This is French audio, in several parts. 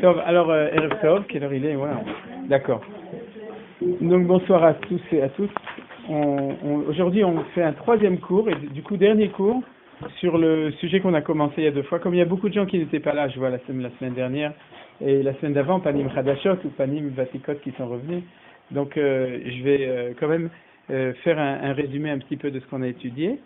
Alors, Erev Tov, quelle heure il est? Voilà. D'accord. Donc, bonsoir à tous et à toutes. Aujourd'hui, on fait un troisième cours, et du coup, dernier cours, sur le sujet qu'on a commencé il y a 2 fois. Comme il y a beaucoup de gens qui n'étaient pas là, je vois la semaine dernière, et la semaine d'avant, Panim Hadashot ou Panim Vatikot qui sont revenus. Donc, je vais quand même faire un résumé un petit peu de ce qu'on a étudié.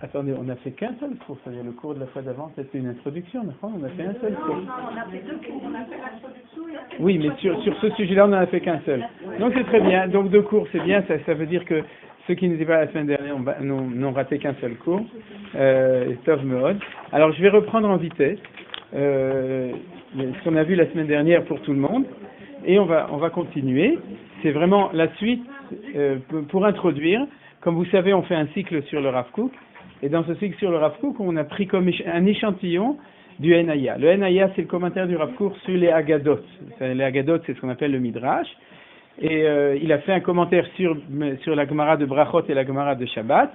Attendez, on n'a fait qu'un seul cours, c'est-à-dire le cours de la fois d'avant, c'était une introduction, on a fait un seul cours. Non, on a fait 2 cours, on a fait l'introduction et après... Oui, mais sur ce sujet-là, on n'en a fait qu'un seul. Donc c'est très bien, donc 2 cours, c'est bien, ça veut dire que ceux qui n'étaient pas la semaine dernière n'ont raté qu'un seul cours, Tov Meod. Alors je vais reprendre en vitesse ce qu'on a vu la semaine dernière pour tout le monde, et on va continuer. C'est vraiment la suite pour introduire. Comme vous savez, on fait un cycle sur le Rav Kook. Et dans ce cycle sur le Rav Kook, on a pris comme un échantillon du Henaya. Le Henaya, c'est le commentaire du Rav Kook sur les Agadot. Les Agadot, c'est ce qu'on appelle le Midrash. Et il a fait un commentaire sur la Gemara de Brachot et la Gemara de Shabbat.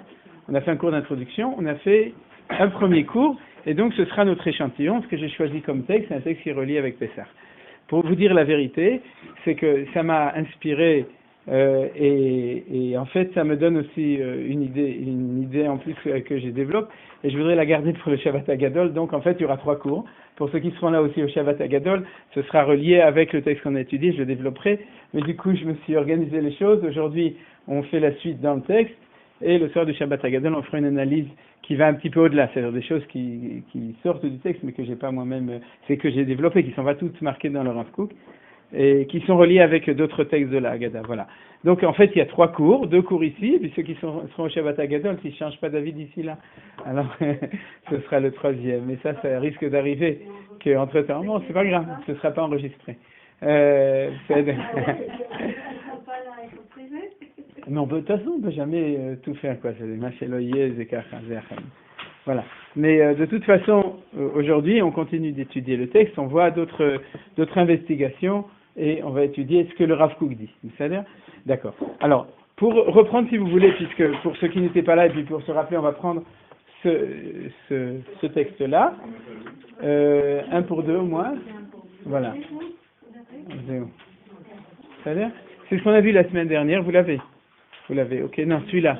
On a fait un cours d'introduction. On a fait un premier cours. Et donc, ce sera notre échantillon. Ce que j'ai choisi comme texte, c'est un texte qui est relié avec Pessah. Pour vous dire la vérité, c'est que ça m'a inspiré... et en fait, ça me donne aussi une idée en plus que je développe, et je voudrais la garder pour le Shabbat Agadol. Donc, en fait, il y aura 3 cours. Pour ceux qui seront là aussi au Shabbat Agadol, ce sera relié avec le texte qu'on a étudié, je le développerai. Mais du coup, je me suis organisé les choses. Aujourd'hui, on fait la suite dans le texte, et le soir du Shabbat Agadol, on fera une analyse qui va un petit peu au-delà, c'est-à-dire des choses qui sortent du texte, mais que j'ai pas moi-même, c'est que j'ai développé, qui sont pas toutes marquées dans le Rav Kook, et qui sont reliés avec d'autres textes de la Haggadah. Voilà. Donc en fait, il y a 3 cours, 2 cours ici, et puis ceux qui seront au Shabbat Agadol, s'ils ne changent pas d'avis d'ici là, alors ce sera le 3e. Mais ça risque d'arriver qu'entre-temps, bon, c'est pas grave, ce ne sera pas enregistré. Non, de toute façon, on ne peut jamais tout faire, quoi. C'est des machéloyés, des kachazéachem. Voilà. Mais de toute façon, aujourd'hui, on continue d'étudier le texte, on voit d'autres investigations, et on va étudier ce que le Rav Kook dit. Vous savez ? D'accord. Alors, pour reprendre, si vous voulez, puisque pour ceux qui n'étaient pas là, et puis pour se rappeler, on va prendre ce texte-là. 1 pour 2 au moins. Voilà. C'est-à-dire ? C'est ce qu'on a vu la semaine dernière, vous l'avez ? Vous l'avez, ok, non, celui-là.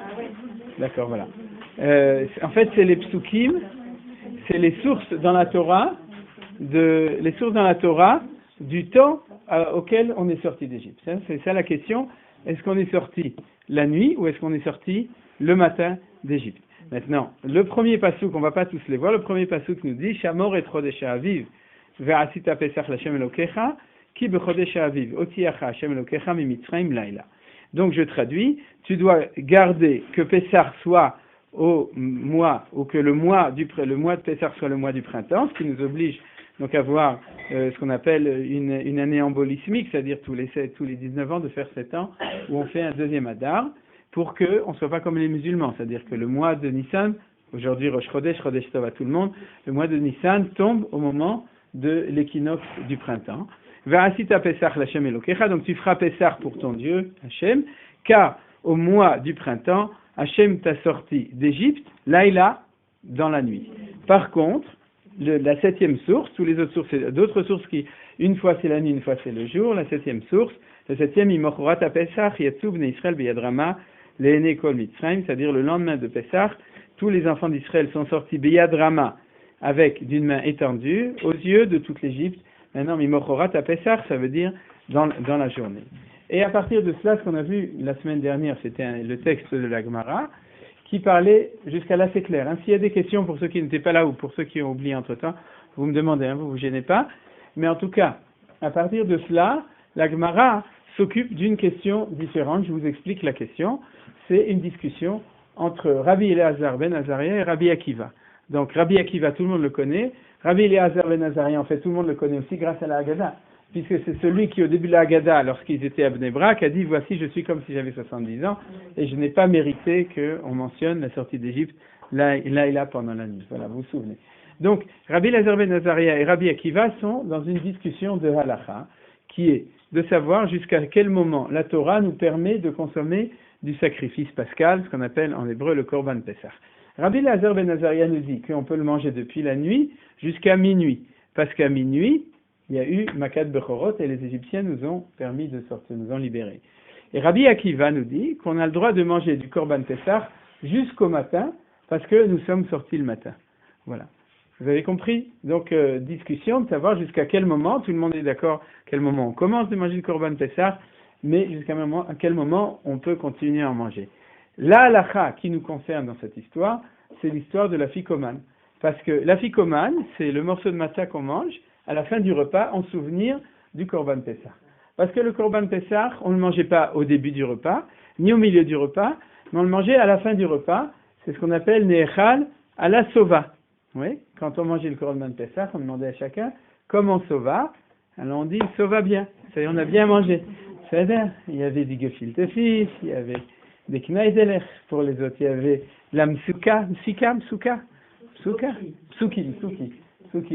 D'accord, voilà. En fait, c'est les psukim, c'est les sources dans la Torah, du temps auquel on est sorti d'Égypte. C'est ça la question. Est-ce qu'on est sorti la nuit ou est-ce qu'on est sorti le matin d'Égypte? Maintenant, le premier passouk, on ne va pas tous les voir, le premier passouk nous dit Shamor et Chodesh Aviv, ve'asita Pesach l'Hashem Elokecha, ki bechodesh Aviv, otiacha Hashem Elokecha mi Mitzrayim laila. Donc je traduis, tu dois garder que Pessah soit au mois, ou que le mois de Pessah soit le mois du printemps, ce qui nous oblige donc à avoir ce qu'on appelle une année embolismique, c'est-à-dire tous les 19 ans de faire 7 ans, où on fait un 2e Adar, pour qu'on ne soit pas comme les musulmans, c'est-à-dire que le mois de Nissan, aujourd'hui Rosh Chodesh Tov à tout le monde, le mois de Nissan tombe au moment de l'équinoxe du printemps. Va'asita Pesach l'Hashem Elokecha, donc tu feras Pessah pour ton Dieu, Hachem, car au mois du printemps, Hachem t'a sorti d'Égypte, Laïla, dans la nuit. Par contre, la 7e source, tous les autres sources, c'est d'autres sources qui, une fois c'est la nuit, une fois c'est le jour, la 7e source, la 7e, Imochorat Pesach, Yatsub ne Israël Beyadrama, Lehene Kol Mitzrayim, c'est-à-dire le lendemain de Pessah, tous les enfants d'Israël sont sortis Beyadrama, avec d'une main étendue, aux yeux de toute l'Égypte. Maintenant, Mimochorat Pesach, ça veut dire dans la journée. Et à partir de cela, ce qu'on a vu la semaine dernière, c'était le texte de la Gemara, qui parlait jusqu'à là, c'est clair. S'il y a des questions pour ceux qui n'étaient pas là ou pour ceux qui ont oublié entre-temps, vous me demandez, vous vous gênez pas. Mais en tout cas, à partir de cela, la Gemara s'occupe d'une question différente. Je vous explique la question. C'est une discussion entre Rabbi Elazar ben Azaria et Rabbi Akiva. Donc Rabbi Akiva, tout le monde le connaît. Rabbi Elazar ben Azaria, en fait, tout le monde le connaît aussi grâce à la Haggadah, puisque c'est celui qui, au début de la Haggadah, lorsqu'ils étaient à Bnei Brak, a dit « Voici, je suis comme si j'avais 70 ans, et je n'ai pas mérité qu'on mentionne la sortie d'Égypte là et là pendant la nuit. » Voilà, vous vous souvenez. Donc, Rabbi Elazar ben Azaria et Rabbi Akiva sont dans une discussion de halakha, qui est de savoir jusqu'à quel moment la Torah nous permet de consommer du sacrifice pascal, ce qu'on appelle en hébreu le Korban Pessah. Rabbi Elazar ben Azaria nous dit qu'on peut le manger depuis la nuit jusqu'à minuit, parce qu'à minuit, Il y a eu Makat Bechorot et les Égyptiens nous ont permis de sortir, nous ont libérés. Et Rabbi Akiva nous dit qu'on a le droit de manger du Korban Pessah jusqu'au matin parce que nous sommes sortis le matin. Voilà. Vous avez compris? Donc, discussion de savoir jusqu'à quel moment, tout le monde est d'accord, à quel moment on commence de manger le Korban Pessah, mais à quel moment on peut continuer à en manger. La halakha qui nous concerne dans cette histoire, c'est l'histoire de la ficomane. Parce que la ficomane, c'est le morceau de matzah qu'on mange à la fin du repas en souvenir du Korban Pessah. Parce que le Korban Pessah, on ne le mangeait pas au début du repas, ni au milieu du repas, mais on le mangeait à la fin du repas. C'est ce qu'on appelle Nehechal à la sova. Oui, quand on mangeait le Korban Pessah, on demandait à chacun comment sova. Alors on dit sova bien, ça y est, on a bien mangé. C'est-à-dire, il y avait du gefilte fish, il y avait des knaidelech pour les autres, il y avait la msuka, Msuki,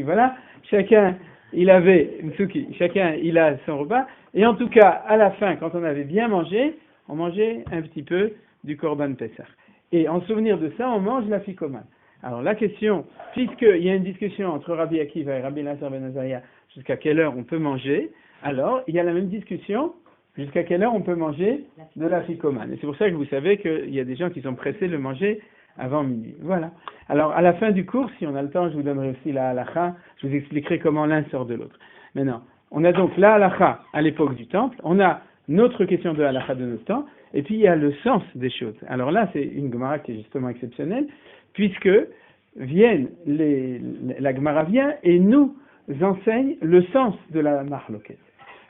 voilà. Chacun, il avait Msuki, chacun, il a son repas. Et en tout cas, à la fin, quand on avait bien mangé, on mangeait un petit peu du Korban Pessah. Et en souvenir de ça, on mange la ficomane. Alors la question, puisqu'il y a une discussion entre Rabbi Akiva et Rabbi Elazar ben Azariah, jusqu'à quelle heure on peut manger, alors il y a la même discussion, jusqu'à quelle heure on peut manger de la ficomane. Et c'est pour ça que vous savez qu'il y a des gens qui sont pressés de le manger avant minuit. Voilà. Alors, à la fin du cours, si on a le temps, je vous donnerai aussi la halakha, je vous expliquerai comment l'un sort de l'autre. Maintenant, on a donc la halakha à l'époque du temple, on a notre question de halakha de notre temps, et puis il y a le sens des choses. Alors là, c'est une Gemara qui est justement exceptionnelle, puisque la Gemara vient et nous enseigne le sens de la marloquette.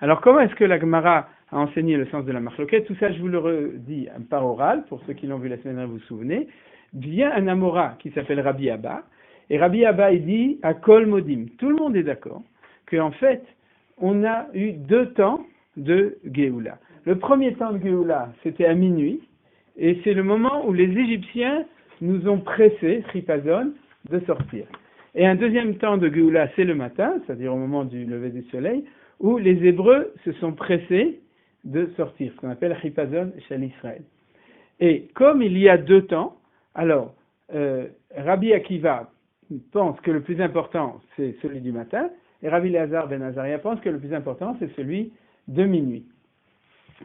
Alors, comment est-ce que la Gemara a enseigné le sens de la marloquette? Tout ça, je vous le redis par oral, pour ceux qui l'ont vu la semaine dernière, vous vous souvenez. Vient un Amora qui s'appelle Rabbi Abba, et Rabbi Abba il dit à Kol Modim, tout le monde est d'accord, qu'en fait, on a eu 2 temps de Géoula. Le premier temps de Géoula, c'était à minuit, et c'est le moment où les Égyptiens nous ont pressés, Chipazon, de sortir. Et un deuxième temps de Géoula, c'est le matin, c'est-à-dire au moment du lever du soleil, où les Hébreux se sont pressés de sortir, ce qu'on appelle Chipazon Shel Israël. Et comme il y a 2 temps, alors, Rabbi Akiva pense que le plus important, c'est celui du matin, et Rabbi Elazar ben Azariah pense que le plus important, c'est celui de minuit.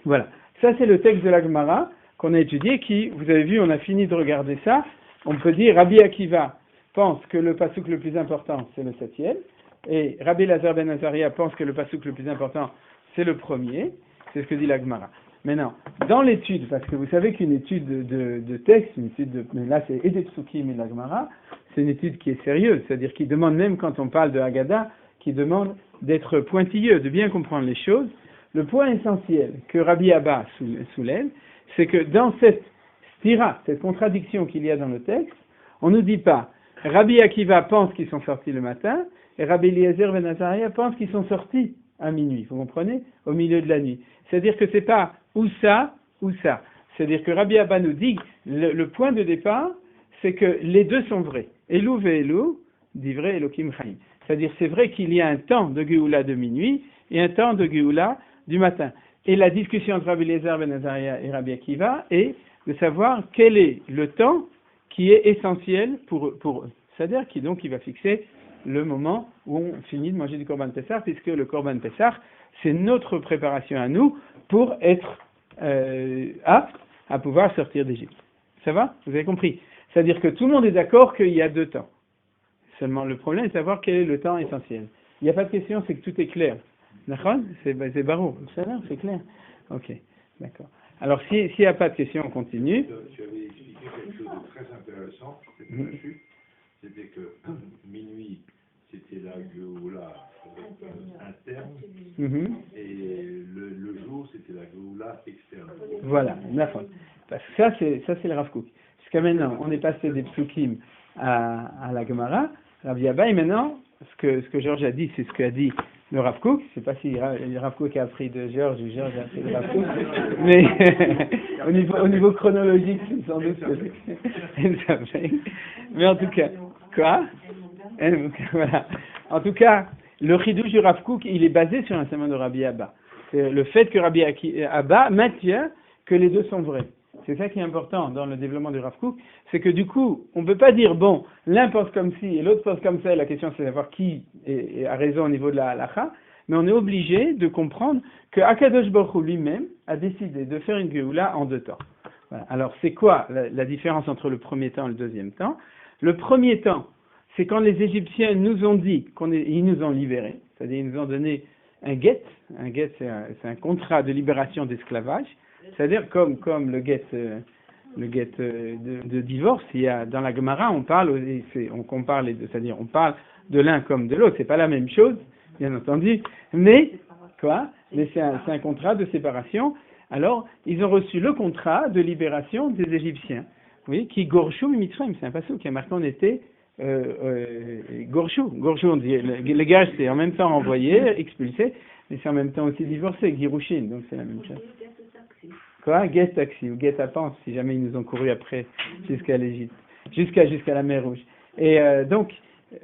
Voilà. Ça, c'est le texte de la Gemara qu'on a étudié, qui, vous avez vu, on a fini de regarder ça. On peut dire, Rabbi Akiva pense que le pasuk le plus important, c'est le 7e, et Rabbi Elazar ben Azariah pense que le pasuk le plus important, c'est le premier. C'est ce que dit la Gemara. Maintenant, dans l'étude, parce que vous savez qu'une étude de texte, mais là c'est Edet Psukim et la Gemara, c'est une étude qui est sérieuse, c'est-à-dire qui demande, même quand on parle de Haggadah, qui demande d'être pointilleux, de bien comprendre les choses. Le point essentiel que Rabbi Abba soulève, c'est que dans cette stira, cette contradiction qu'il y a dans le texte, on ne nous dit pas Rabbi Akiva pense qu'ils sont sortis le matin, et Rabbi Eliezer ben Azariah pense qu'ils sont sortis à minuit, vous comprenez? Au milieu de la nuit. C'est-à-dire que c'est pas ou ça, ou ça. C'est-à-dire que Rabbi Abba nous dit, le point de départ, c'est que les deux sont vrais. Elou ve'elou, divrei Elokim Chaim. C'est-à-dire c'est vrai qu'il y a un temps de Géoula de minuit et un temps de Géoula du matin. Et la discussion entre Rabbi Eliezer ben Azariah et Rabbi Akiva est de savoir quel est le temps qui est essentiel pour eux. C'est-à-dire qui va fixer le moment où on finit de manger du Korban Pessah, puisque le Korban Pessah, c'est notre préparation à nous pour être apte à pouvoir sortir d'Égypte. Ça va? Vous avez compris? C'est-à-dire que tout le monde est d'accord qu'il y a 2 temps. Seulement le problème est de savoir quel est le temps essentiel. Il n'y a pas de question, c'est que tout est clair. D'accord? C'est barreau. C'est clair? Ok, d'accord. Alors s'il n'y a pas de question, on continue. Tu avais expliqué quelque chose de très intéressant, c'était la chute. C'était que minuit, c'était la Géoula interne, et le jour, c'était la Géoula externe. Voilà, d'accord. Parce que ça c'est le Rav Kook. Jusqu'à maintenant, on est passé des psukim à la Gemara, Rabbi Abba, et maintenant, ce que Georges a dit, c'est ce qu'a dit le Rav Kook. Je ne sais pas si le Rav Kook a appris de Georges ou Georges a appris de Rav Kook, mais au niveau chronologique, c'est sans doute que mais en tout cas, quoi? Voilà. En tout cas, le chidouche du Rav Kook, il est basé sur l'enseignement de Rabbi Abba. C'est le fait que Rabbi Abba maintient que les deux sont vrais. C'est ça qui est important dans le développement du Rav Kook, c'est que du coup, on ne peut pas dire, l'un pense comme ci et l'autre pense comme ça, et la question c'est de savoir qui a raison au niveau de la halakha, mais on est obligé de comprendre que Akadosh Baruch Hu lui-même a décidé de faire une Géoula en 2 temps. Voilà. Alors c'est quoi la différence entre le premier temps et le deuxième temps? Le premier temps, c'est quand les Égyptiens nous ont dit ils nous ont libérés, c'est-à-dire ils nous ont donné un guet c'est un contrat de libération d'esclavage, c'est-à-dire comme le guet de divorce, il y a, dans la Gemara on parle c'est-à-dire on parle de l'un comme de l'autre, c'est pas la même chose, bien entendu, mais c'est un contrat de séparation. Alors, ils ont reçu le contrat de libération des Égyptiens, oui, qui Gorshou Mitzrayim, c'est un passage qui a marqué en été Gorshou, on dit, les gars c'est en même temps envoyé, expulsé, mais c'est en même temps aussi divorcé, Girushin, donc c'est la même chose. Get taxi ou get apens, si jamais ils nous ont couru après jusqu'à l'Égypte, jusqu'à la mer Rouge. Et donc,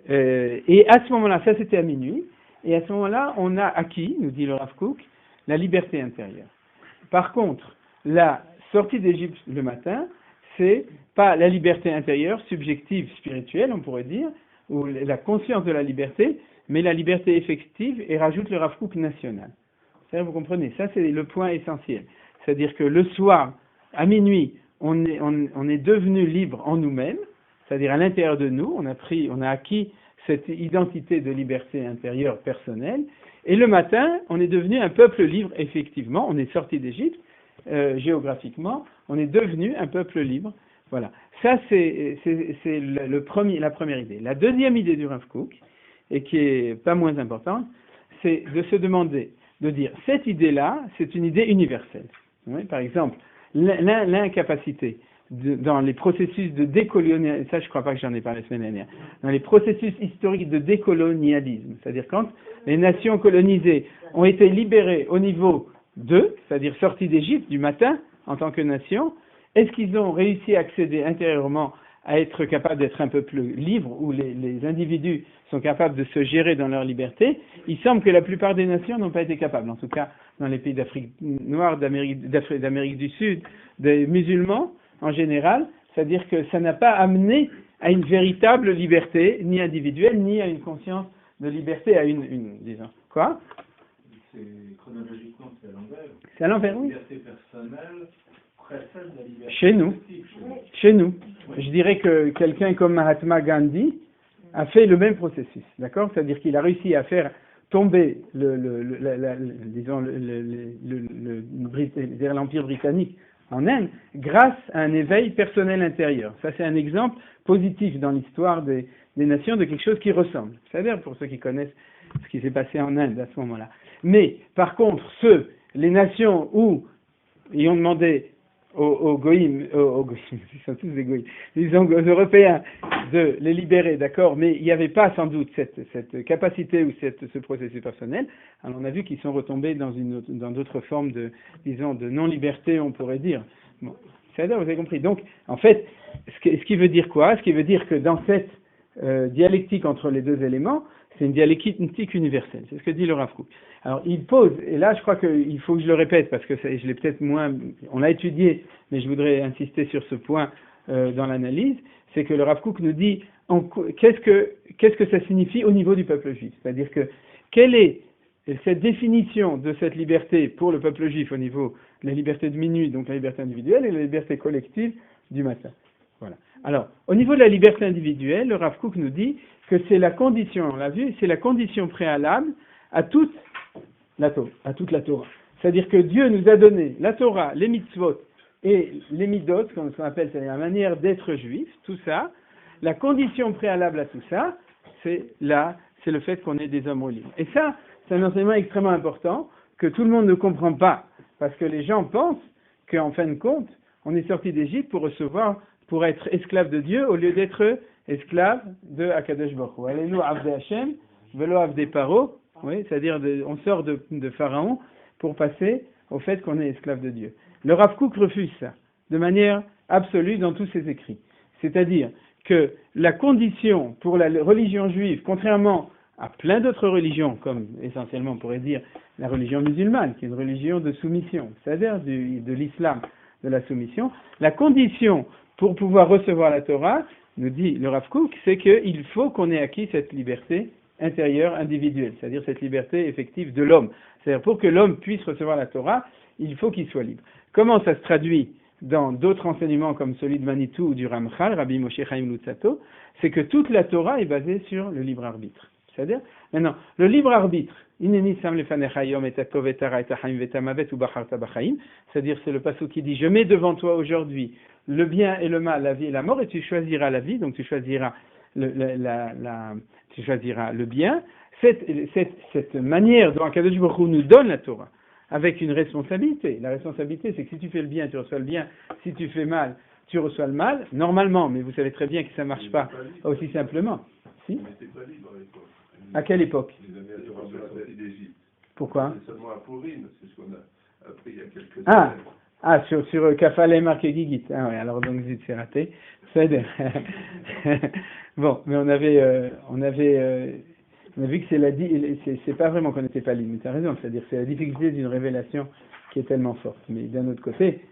et à ce moment-là, ça c'était à minuit, et à ce moment-là, on a acquis, nous dit le Rav Kook, la liberté intérieure. Par contre, la sortie d'Égypte le matin, c'est pas la liberté intérieure, subjective, spirituelle, on pourrait dire, ou la conscience de la liberté, mais la liberté effective, et rajoute le Rav Kook national. C'est-à-dire, vous comprenez, ça c'est le point essentiel. C'est-à-dire que le soir, à minuit, on est devenu libre en nous-mêmes, c'est-à-dire à l'intérieur de nous, on a acquis cette identité de liberté intérieure personnelle, et le matin, on est devenu un peuple libre, effectivement, on est sorti d'Égypte, géographiquement, on est devenu un peuple libre, voilà. Ça, c'est la première idée. La deuxième idée du Rav Kook, et qui est pas moins importante, c'est de se demander, de dire, cette idée-là, c'est une idée universelle. Oui, par exemple, l'incapacité dans les processus de décolonialisme, ça je crois pas que j'en ai parlé la semaine dernière, dans les processus historiques de décolonialisme, c'est-à-dire quand les nations colonisées ont été libérées au niveau d'eux, c'est-à-dire sorties d'Égypte du matin en tant que nation, est-ce qu'ils ont réussi à accéder intérieurement à être capables d'être un peu plus libres, où les individus sont capables de se gérer dans leur liberté? Il semble que la plupart des nations n'ont pas été capables, en tout cas dans les pays d'Afrique noire, d'Amérique du Sud, des musulmans en général, c'est-à-dire que ça n'a pas amené à une véritable liberté, ni individuelle, ni à une conscience de liberté, à disons. Quoi? C'est chronologiquement, c'est à l'envers. C'est à l'envers, oui. La liberté personnelle précède la liberté Chez nous. Je dirais que quelqu'un comme Mahatma Gandhi a fait le même processus, d'accord? C'est-à-dire qu'il a réussi à faire tomber l'Empire britannique en Inde grâce à un éveil personnel intérieur. Ça, c'est un exemple positif dans l'histoire des nations de quelque chose qui ressemble. C'est-à-dire, pour ceux qui connaissent ce qui s'est passé en Inde à ce moment-là. Mais, par contre, les nations où ils ont demandé aux goïms, ils sont tous des goïms, disons aux Européens de les libérer, d'accord, mais il n'y avait pas sans doute cette capacité ou ce processus personnel. Alors on a vu qu'ils sont retombés dans d'autres formes de non-liberté, on pourrait dire. Bon, c'est-à-dire, vous avez compris. Donc, en fait, ce qui veut dire quoi? Ce qui veut dire que dans cette dialectique entre les deux éléments, c'est une dialectique universelle. C'est ce que dit le Rav Kook. Alors, il pose, et là, je crois qu'il faut que je le répète, parce que je l'ai peut-être on l'a étudié, mais je voudrais insister sur ce point dans l'analyse, c'est que le Rav Kook nous dit, qu'est-ce que ça signifie au niveau du peuple juif? C'est-à-dire que, quelle est cette définition de cette liberté pour le peuple juif au niveau de la liberté de minuit, donc la liberté individuelle, et la liberté collective du matin? Voilà. Alors, au niveau de la liberté individuelle, le Rav Kook nous dit que c'est la condition, on l'a vu, c'est la condition préalable à toute la Torah. C'est-à-dire que Dieu nous a donné la Torah, les mitzvot et les midot, comme on appelle, c'est la manière d'être juif, tout ça. La condition préalable à tout ça, c'est le fait qu'on est des hommes libres. Et ça, c'est un enseignement extrêmement important que tout le monde ne comprend pas, parce que les gens pensent qu'en fin de compte, on est sorti d'Égypte pour être esclave de Dieu au lieu d'être esclave de Akadosh Baruch Hu. Allélu Avdei Hashem, velo Avdei Paro, oui, c'est-à-dire on sort de Pharaon pour passer au fait qu'on est esclave de Dieu. Le Rav Kook refuse ça, de manière absolue dans tous ses écrits. C'est-à-dire que la condition pour la religion juive, contrairement à plein d'autres religions, comme essentiellement on pourrait dire la religion musulmane, qui est une religion de soumission, c'est-à-dire de l'islam, de la soumission, la condition pour pouvoir recevoir la Torah, nous dit le Rav Kook, c'est qu'il faut qu'on ait acquis cette liberté intérieure individuelle, c'est-à-dire cette liberté effective de l'homme. C'est-à-dire pour que l'homme puisse recevoir la Torah, il faut qu'il soit libre. Comment ça se traduit dans d'autres enseignements comme celui de Manitou ou du Ramchal, Rabbi Moshe Chaim Luzzatto, c'est que toute la Torah est basée sur le libre arbitre. C'est-à-dire, maintenant, le libre arbitre, c'est-à-dire c'est le passage qui dit, je mets devant toi aujourd'hui le bien et le mal, la vie et la mort, et tu choisiras la vie, donc tu choisiras tu choisiras le bien. Cette manière dont Akadosh Baruch Hu nous donne la Torah, avec une responsabilité. La responsabilité, c'est que si tu fais le bien, tu reçois le bien. Si tu fais mal, tu reçois le mal, normalement. Mais vous savez très bien que ça ne marche pas aussi simplement. Si? Mais pas libre à l'époque. À quelle époque? Les années à Torah sur la sortie d'Égypte. Pourquoi? C'est seulement à Purim, c'est ce qu'on a appris il y a quelques années. Sur Kafaleh marqué Gigit. Ah ouais, alors donc zut, c'est raté. C'est bon, mais on a vu que c'est pas vraiment qu'on n'était pas libre, mais tu as raison, c'est-à-dire que c'est la difficulté d'une révélation qui est tellement forte. Mais d'un autre côté,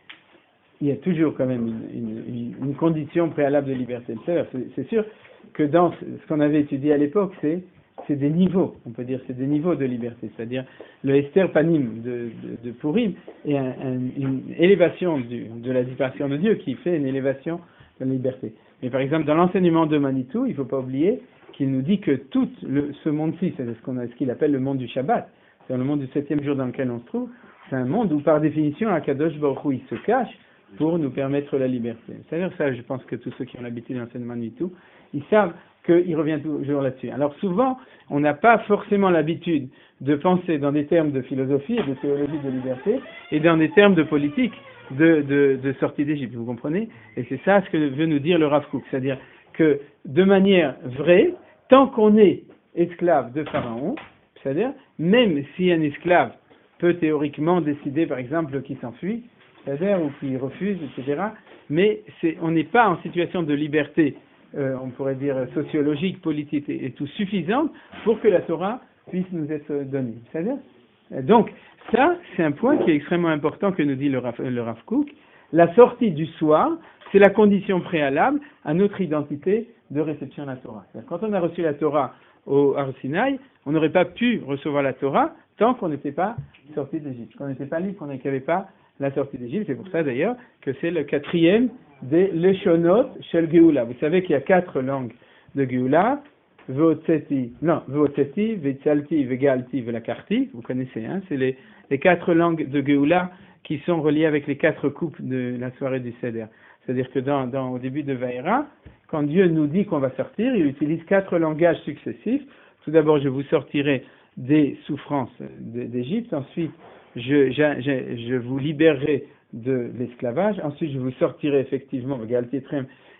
il y a toujours quand même une condition préalable de liberté. C'est sûr que dans ce qu'on avait étudié à l'époque, c'est des niveaux, on peut dire, c'est des niveaux de liberté. C'est-à-dire le Esther Panim de Purim est une élévation de la disparition de Dieu qui fait une élévation de la liberté. Mais par exemple, dans l'enseignement de Manitou, il ne faut pas oublier qu'il nous dit que tout ce monde-ci, c'est ce qu'il appelle le monde du Shabbat, c'est le monde du 7e jour dans lequel on se trouve, c'est un monde où par définition, Akadosh Baruch Hu, il se cache pour nous permettre la liberté. C'est-à-dire ça, je pense que tous ceux qui ont l'habitude de l'enseignement de Manitou, ils savent qu'il revient toujours là-dessus. Alors souvent, on n'a pas forcément l'habitude de penser dans des termes de philosophie et de théologie de liberté et dans des termes de politique de sortie d'Égypte, vous comprenez? Et c'est ça ce que veut nous dire le Rav Kook, c'est-à-dire que de manière vraie, tant qu'on est esclave de Pharaon, c'est-à-dire même si un esclave peut théoriquement décider par exemple qu'il s'enfuit, c'est-à-dire ou qu'il refuse, etc., mais on n'est pas en situation de liberté, on pourrait dire sociologique, politique et tout suffisante pour que la Torah puisse nous être donnée. C'est-à-dire, donc ça, c'est un point qui est extrêmement important que nous dit le Rav Kook. La sortie du soir, c'est la condition préalable à notre identité de réception de la Torah. Quand on a reçu la Torah au Har Sinaï, on n'aurait pas pu recevoir la Torah tant qu'on n'était pas sorti d'Égypte, qu'on n'était pas libre, qu'on n'avait pas la sortie d'Égypte. C'est pour ça d'ailleurs que c'est le 4e des Leshonot Shel Geoula. Vous savez qu'il y a 4 langues de Geoula. Veotseti, Vetzalti, Vegalti, Velakarti. Vous connaissez, hein, c'est les 4 langues de Geoula qui sont reliées avec les 4 coupes de la soirée du Seder. C'est-à-dire que au début de Vaïra, quand Dieu nous dit qu'on va sortir, il utilise 4 langages successifs. Tout d'abord, je vous sortirai des souffrances d'Égypte. Ensuite, je vous libérerai de l'esclavage. Ensuite, je vous sortirai effectivement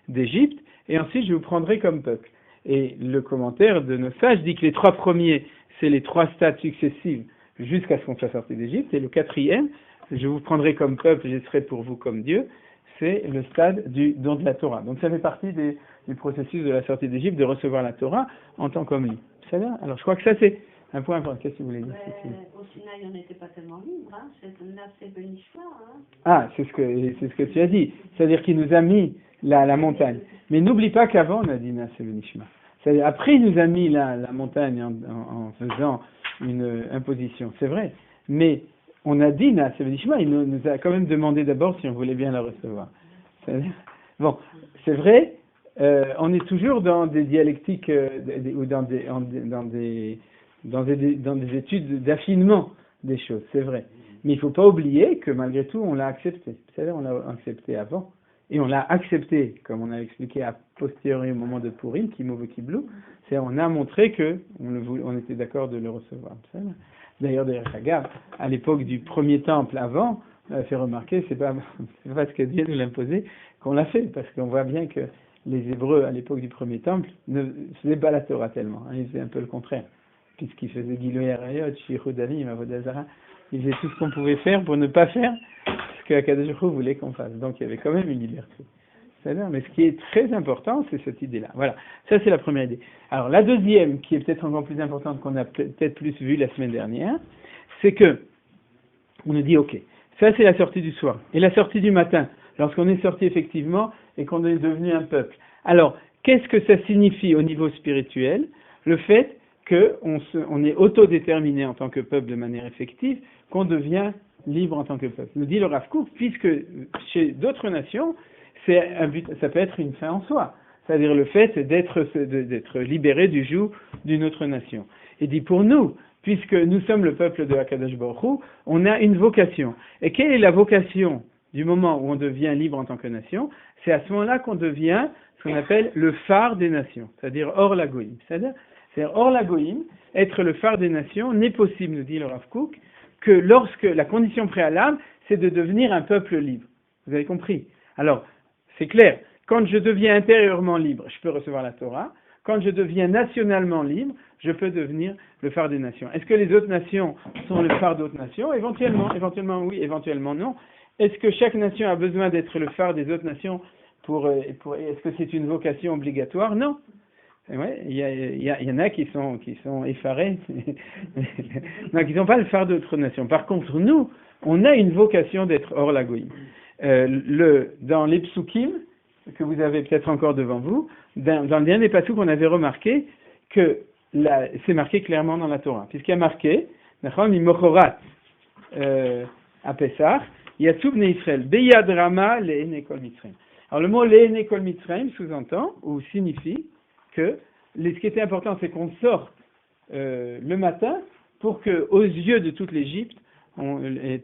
d'Égypte. Et ensuite, je vous prendrai comme peuple. Et le commentaire de nos sages dit que les 3 premiers, c'est les 3 stades successifs jusqu'à ce qu'on soit sorti d'Égypte. Et le 4e, je vous prendrai comme peuple, je serai pour vous comme Dieu. C'est le stade du don de la Torah. Donc ça fait partie du processus de la sortie d'Égypte, de recevoir la Torah en tant qu'homme libre. C'est bien. Alors je crois que ça c'est un point important. Qu'est-ce que vous voulez dire? Au Sinaï, on n'était pas tellement libre, hein. C'est Benishma, hein. Ah, c'est ce que tu as dit. C'est-à-dire qu'il nous a mis la montagne. Mais n'oublie pas qu'avant on a dit Naseh Benishma. C'est-à-dire après il nous a mis la montagne en faisant une imposition. C'est vrai. Mais on a dit Naseh Benishma, il nous a quand même demandé d'abord si on voulait bien la recevoir. Bon, c'est vrai, on est toujours dans des dialectiques ou dans des études d'affinement des choses, c'est vrai. Mais il ne faut pas oublier que malgré tout, on l'a accepté. C'est-à-dire, on l'a accepté avant, et on l'a accepté, comme on a expliqué a posteriori au moment de Purim, Kimo Kiblou, c'est-à-dire on a montré que on était d'accord de le recevoir. D'ailleurs, à l'époque du premier temple avant, on a fait remarquer, c'est pas parce que Dieu nous l'a imposé qu'on l'a fait, parce qu'on voit bien que les Hébreux, à l'époque du premier temple, ne faisaient pas la Torah tellement, hein, ils faisaient un peu le contraire, puisqu'ils faisaient Giloui Arayot, Shichud Dalim, Avodah Zarah, ils faisaient tout ce qu'on pouvait faire pour ne pas faire ce que Akadosh Baruch Hu voulait qu'on fasse. Donc il y avait quand même une liberté. C'est-à-dire, mais ce qui est très important, c'est cette idée-là. Voilà, ça c'est la première idée. Alors la deuxième, qui est peut-être encore plus importante, qu'on a peut-être plus vu la semaine dernière, c'est que on nous dit, ok, ça c'est la sortie du soir. Et la sortie du matin, lorsqu'on est sorti effectivement et qu'on est devenu un peuple. Alors, qu'est-ce que ça signifie au niveau spirituel? Le fait on est autodéterminé en tant que peuple de manière effective, qu'on devient libre en tant que peuple. Nous dit le Rav Kook, puisque chez d'autres nations, ça peut être une fin en soi, c'est-à-dire le fait d'être libéré du joug d'une autre nation. Et dit pour nous, puisque nous sommes le peuple de Hakadosh Baruch Hu, on a une vocation. Et quelle est la vocation du moment où on devient libre en tant que nation? C'est à ce moment-là qu'on devient ce qu'on appelle le phare des nations, c'est-à-dire Or Lagoïm. C'est-à-dire Or Lagoïm, être le phare des nations, n'est possible, nous dit le Rav Kook, que lorsque la condition préalable, c'est de devenir un peuple libre. Vous avez compris? Alors, c'est clair, quand je deviens intérieurement libre, je peux recevoir la Torah. Quand je deviens nationalement libre, je peux devenir le phare des nations. Est-ce que les autres nations sont le phare d'autres nations? Éventuellement oui, éventuellement non. Est-ce que chaque nation a besoin d'être le phare des autres nations est-ce que c'est une vocation obligatoire? Non. Ouais, il y en a qui sont effarés, non, qui n'ont pas le phare d'autres nations. Par contre, nous, on a une vocation d'être hors la goïm. Dans les psukim, que vous avez peut-être encore devant vous, dans le dernier passage on avait remarqué que c'est marqué clairement dans la Torah, puisqu'il y a marqué, Mimochorat à Pessah, Yatsub ne Israël, Beyad Rama le'ene kol Mitzrayim. Alors le mot le'ene kol Mitzrayim sous-entend ou signifie que ce qui était important, c'est qu'on sorte le matin pour que, aux yeux de toute l'Égypte,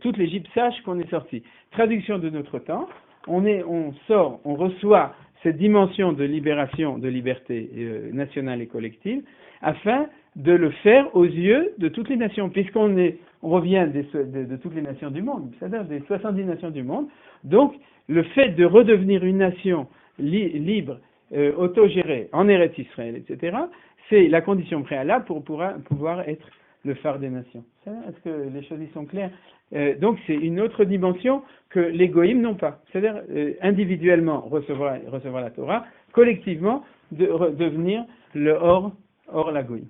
toute l'Égypte sache qu'on est sorti. Traduction de notre temps, on sort, on reçoit cette dimension de libération, de liberté nationale et collective, afin de le faire aux yeux de toutes les nations, puisqu'on revient de toutes les nations du monde, c'est-à-dire des 70 nations du monde. Donc, le fait de redevenir une nation libre, autogérée, en Eretz Israël, etc., c'est la condition préalable pour pouvoir être le phare des nations. Est-ce que les choses y sont claires? Donc, c'est une autre dimension que les goïms n'ont pas. C'est-à-dire, individuellement, recevoir la Torah, collectivement, devenir le hors la goïm.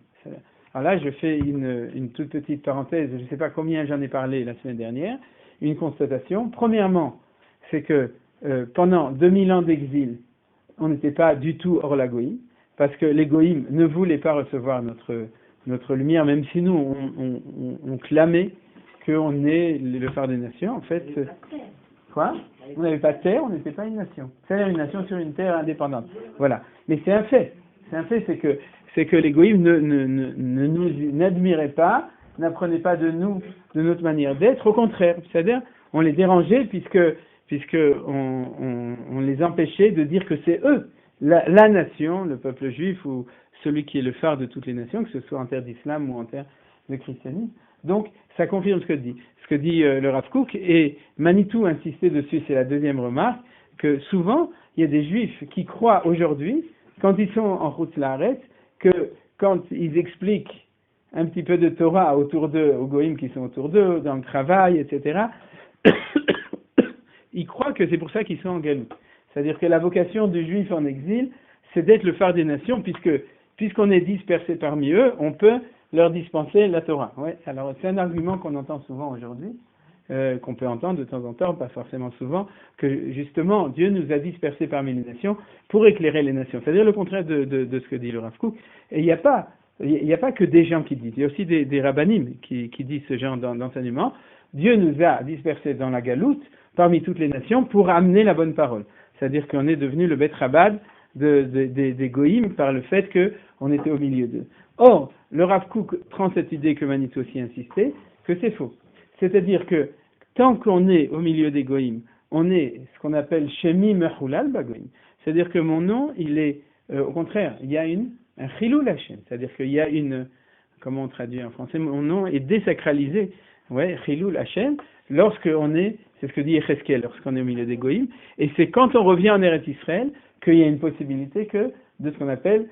Alors là, je fais une toute petite parenthèse, je ne sais pas combien j'en ai parlé la semaine dernière, une constatation. Premièrement, c'est que pendant 2000 ans d'exil, on n'était pas du tout hors la goïm, parce que les goïms ne voulaient pas recevoir notre lumière, même si nous, on clamait qu'on est le phare des nations. En fait, quoi? On n'avait pas de terre, on n'était pas une nation. C'est-à-dire une nation sur une terre indépendante. Voilà. Mais c'est un fait. C'est un fait, c'est que les goïms ne nous n'admiraient pas, n'apprenaient pas de nous, de notre manière d'être. Au contraire, c'est-à-dire, on les dérangeait puisque on les empêchait de dire que c'est eux, la nation, le peuple juif ou celui qui est le phare de toutes les nations, que ce soit en terre d'islam ou en terre de christianisme. Donc, ça confirme ce que dit le Rav Kook, et Manitou insistait dessus, c'est la deuxième remarque, que souvent, il y a des juifs qui croient aujourd'hui, quand ils sont en route Laaretz, que quand ils expliquent un petit peu de Torah autour d'eux, aux goïms qui sont autour d'eux, dans le travail, etc., ils croient que c'est pour ça qu'ils sont en galoute. C'est-à-dire que la vocation du juif en exil, c'est d'être le phare des nations, puisqu'on est dispersé parmi eux, on peut leur dispenser la Torah. Ouais, alors c'est un argument qu'on entend souvent aujourd'hui, qu'on peut entendre de temps en temps, pas forcément souvent, que justement Dieu nous a dispersés parmi les nations pour éclairer les nations. C'est-à-dire le contraire de ce que dit le Rav Kook. Et il n'y a pas que des gens qui disent, il y a aussi des rabbanim qui disent ce genre d'enseignement. Dieu nous a dispersés dans la galoute parmi toutes les nations pour amener la bonne parole. C'est-à-dire qu'on est devenu le Bet Rabad des goïms par le fait qu'on était au milieu d'eux. Or, le Rav Kook prend cette idée que Manitou aussi insistait, que c'est faux. C'est-à-dire que tant qu'on est au milieu des goïms, on est ce qu'on appelle Shemi Mechulal Bagoïm. C'est-à-dire que mon nom, il est, au contraire, il y a un Chilul Hashem. C'est-à-dire qu'il y a comment on traduit en français, mon nom est désacralisé. Ouais, Chilul Hashem, lorsqu'on est, c'est ce que dit Yecheskel, lorsqu'on est au milieu des goïms, et c'est quand on revient en Eretz Israël qu'il y a une possibilité de ce qu'on appelle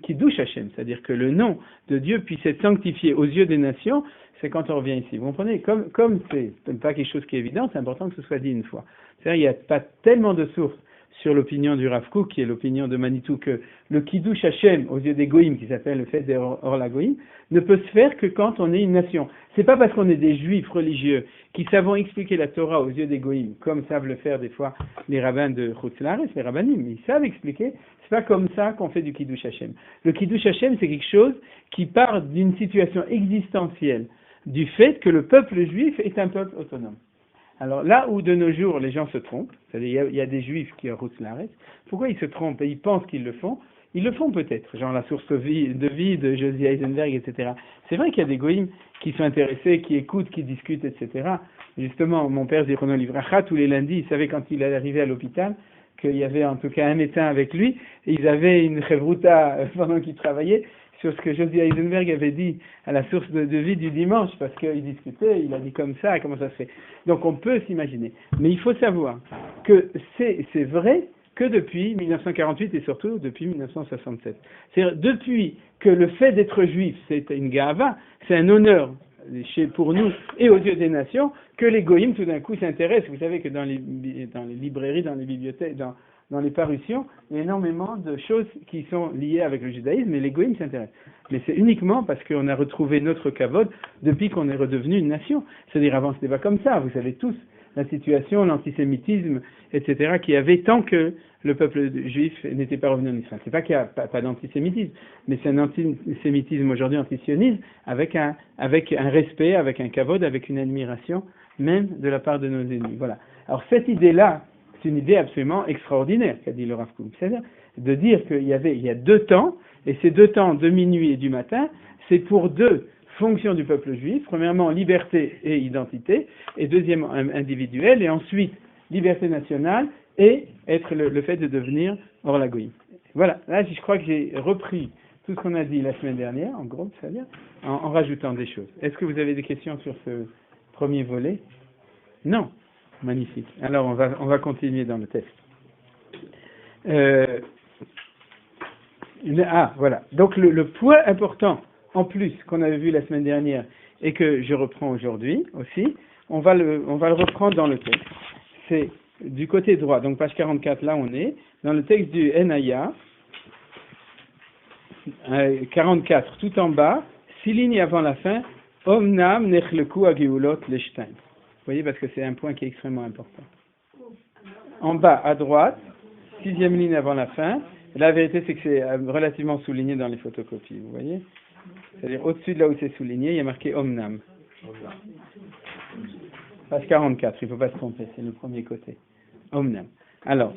Kiddush Hashem, c'est-à-dire que le nom de Dieu puisse être sanctifié aux yeux des nations, c'est quand on revient ici. Vous comprenez? Comme c'est pas quelque chose qui est évident, c'est important que ce soit dit une fois. C'est-à-dire, il n'y a pas tellement de sources sur l'opinion du Rav Kook, qui est l'opinion de Manitou, que le Kiddush Hashem aux yeux des goïms, qui s'appelle le fait d'Or la goïm, ne peut se faire que quand on est une nation. C'est pas parce qu'on est des juifs religieux qui savent expliquer la Torah aux yeux des goïms, comme savent le faire des fois les rabbins de Chutz Laaretz, les rabbanim, ils savent expliquer. C'est pas comme ça qu'on fait du Kiddush Hashem. Le Kiddush Hashem, c'est quelque chose qui part d'une situation existentielle, du fait que le peuple juif est un peuple autonome. Alors là où de nos jours les gens se trompent, c'est-à-dire il y a des juifs qui roussent l'arrêt, pourquoi ils se trompent et ils pensent qu'ils le font? Ils le font peut-être, genre la source de vie de Josie Eisenberg, etc. C'est vrai qu'il y a des goïms qui sont intéressés, qui écoutent, qui discutent, etc. Justement, mon père Zichrono Livracha, tous les lundis, il savait quand il arrivait à l'hôpital qu'il y avait en tout cas un médecin avec lui, et ils avaient une chevruta pendant qu'ils travaillaient sur ce que Josie Eisenberg avait dit à la source de vie du dimanche, parce qu'il discutait, il a dit comme ça, comment ça se fait. Donc on peut s'imaginer. Mais il faut savoir que c'est vrai que depuis 1948 et surtout depuis 1967. C'est-à-dire depuis que le fait d'être juif, c'est une gava, c'est un honneur pour nous et aux yeux des nations, que les goïms tout d'un coup s'intéressent. Vous savez que dans les librairies, dans les bibliothèques, dans les parutions, il y a énormément de choses qui sont liées avec le judaïsme et les goïms s'intéressent. Mais c'est uniquement parce qu'on a retrouvé notre kavod depuis qu'on est redevenu une nation. C'est-à-dire avant c'était pas comme ça, vous savez tous la situation, l'antisémitisme, etc., qu'il y avait tant que le peuple juif n'était pas revenu en Israël. C'est pas qu'il n'y a pas d'antisémitisme, mais c'est un antisémitisme aujourd'hui antisionisme avec un respect, avec un kavod, avec une admiration, même de la part de nos ennemis. Voilà. Alors cette idée-là, c'est une idée absolument extraordinaire qu'a dit le Rav Kook. C'est-à-dire de dire qu'il y a deux temps, et ces deux temps de minuit et du matin, c'est pour deux fonctions du peuple juif. Premièrement, liberté et identité, et deuxièmement, individuel, et ensuite, liberté nationale, et être le fait de devenir hors la goïm. Voilà, là je crois que j'ai repris tout ce qu'on a dit la semaine dernière, en gros, c'est-à-dire en rajoutant des choses. Est-ce que vous avez des questions sur ce premier volet? Non. Magnifique. Alors on va continuer dans le texte. Voilà. Donc le point important, en plus, qu'on avait vu la semaine dernière et que je reprends aujourd'hui aussi, on va le reprendre dans le texte. C'est du côté droit, donc page 44, là on est, dans le texte du Enaya, 44, tout en bas, 6 lignes avant la fin, Omnam nechleku ageulot leshtain. Vous voyez, parce que c'est un point qui est extrêmement important. En bas, à droite, 6e ligne avant la fin, la vérité c'est que c'est relativement souligné dans les photocopies, vous voyez? C'est-à-dire au-dessus de là où c'est souligné, il y a marqué Omnam. Page 44, il ne faut pas se tromper, c'est le premier côté. Omnam. Alors,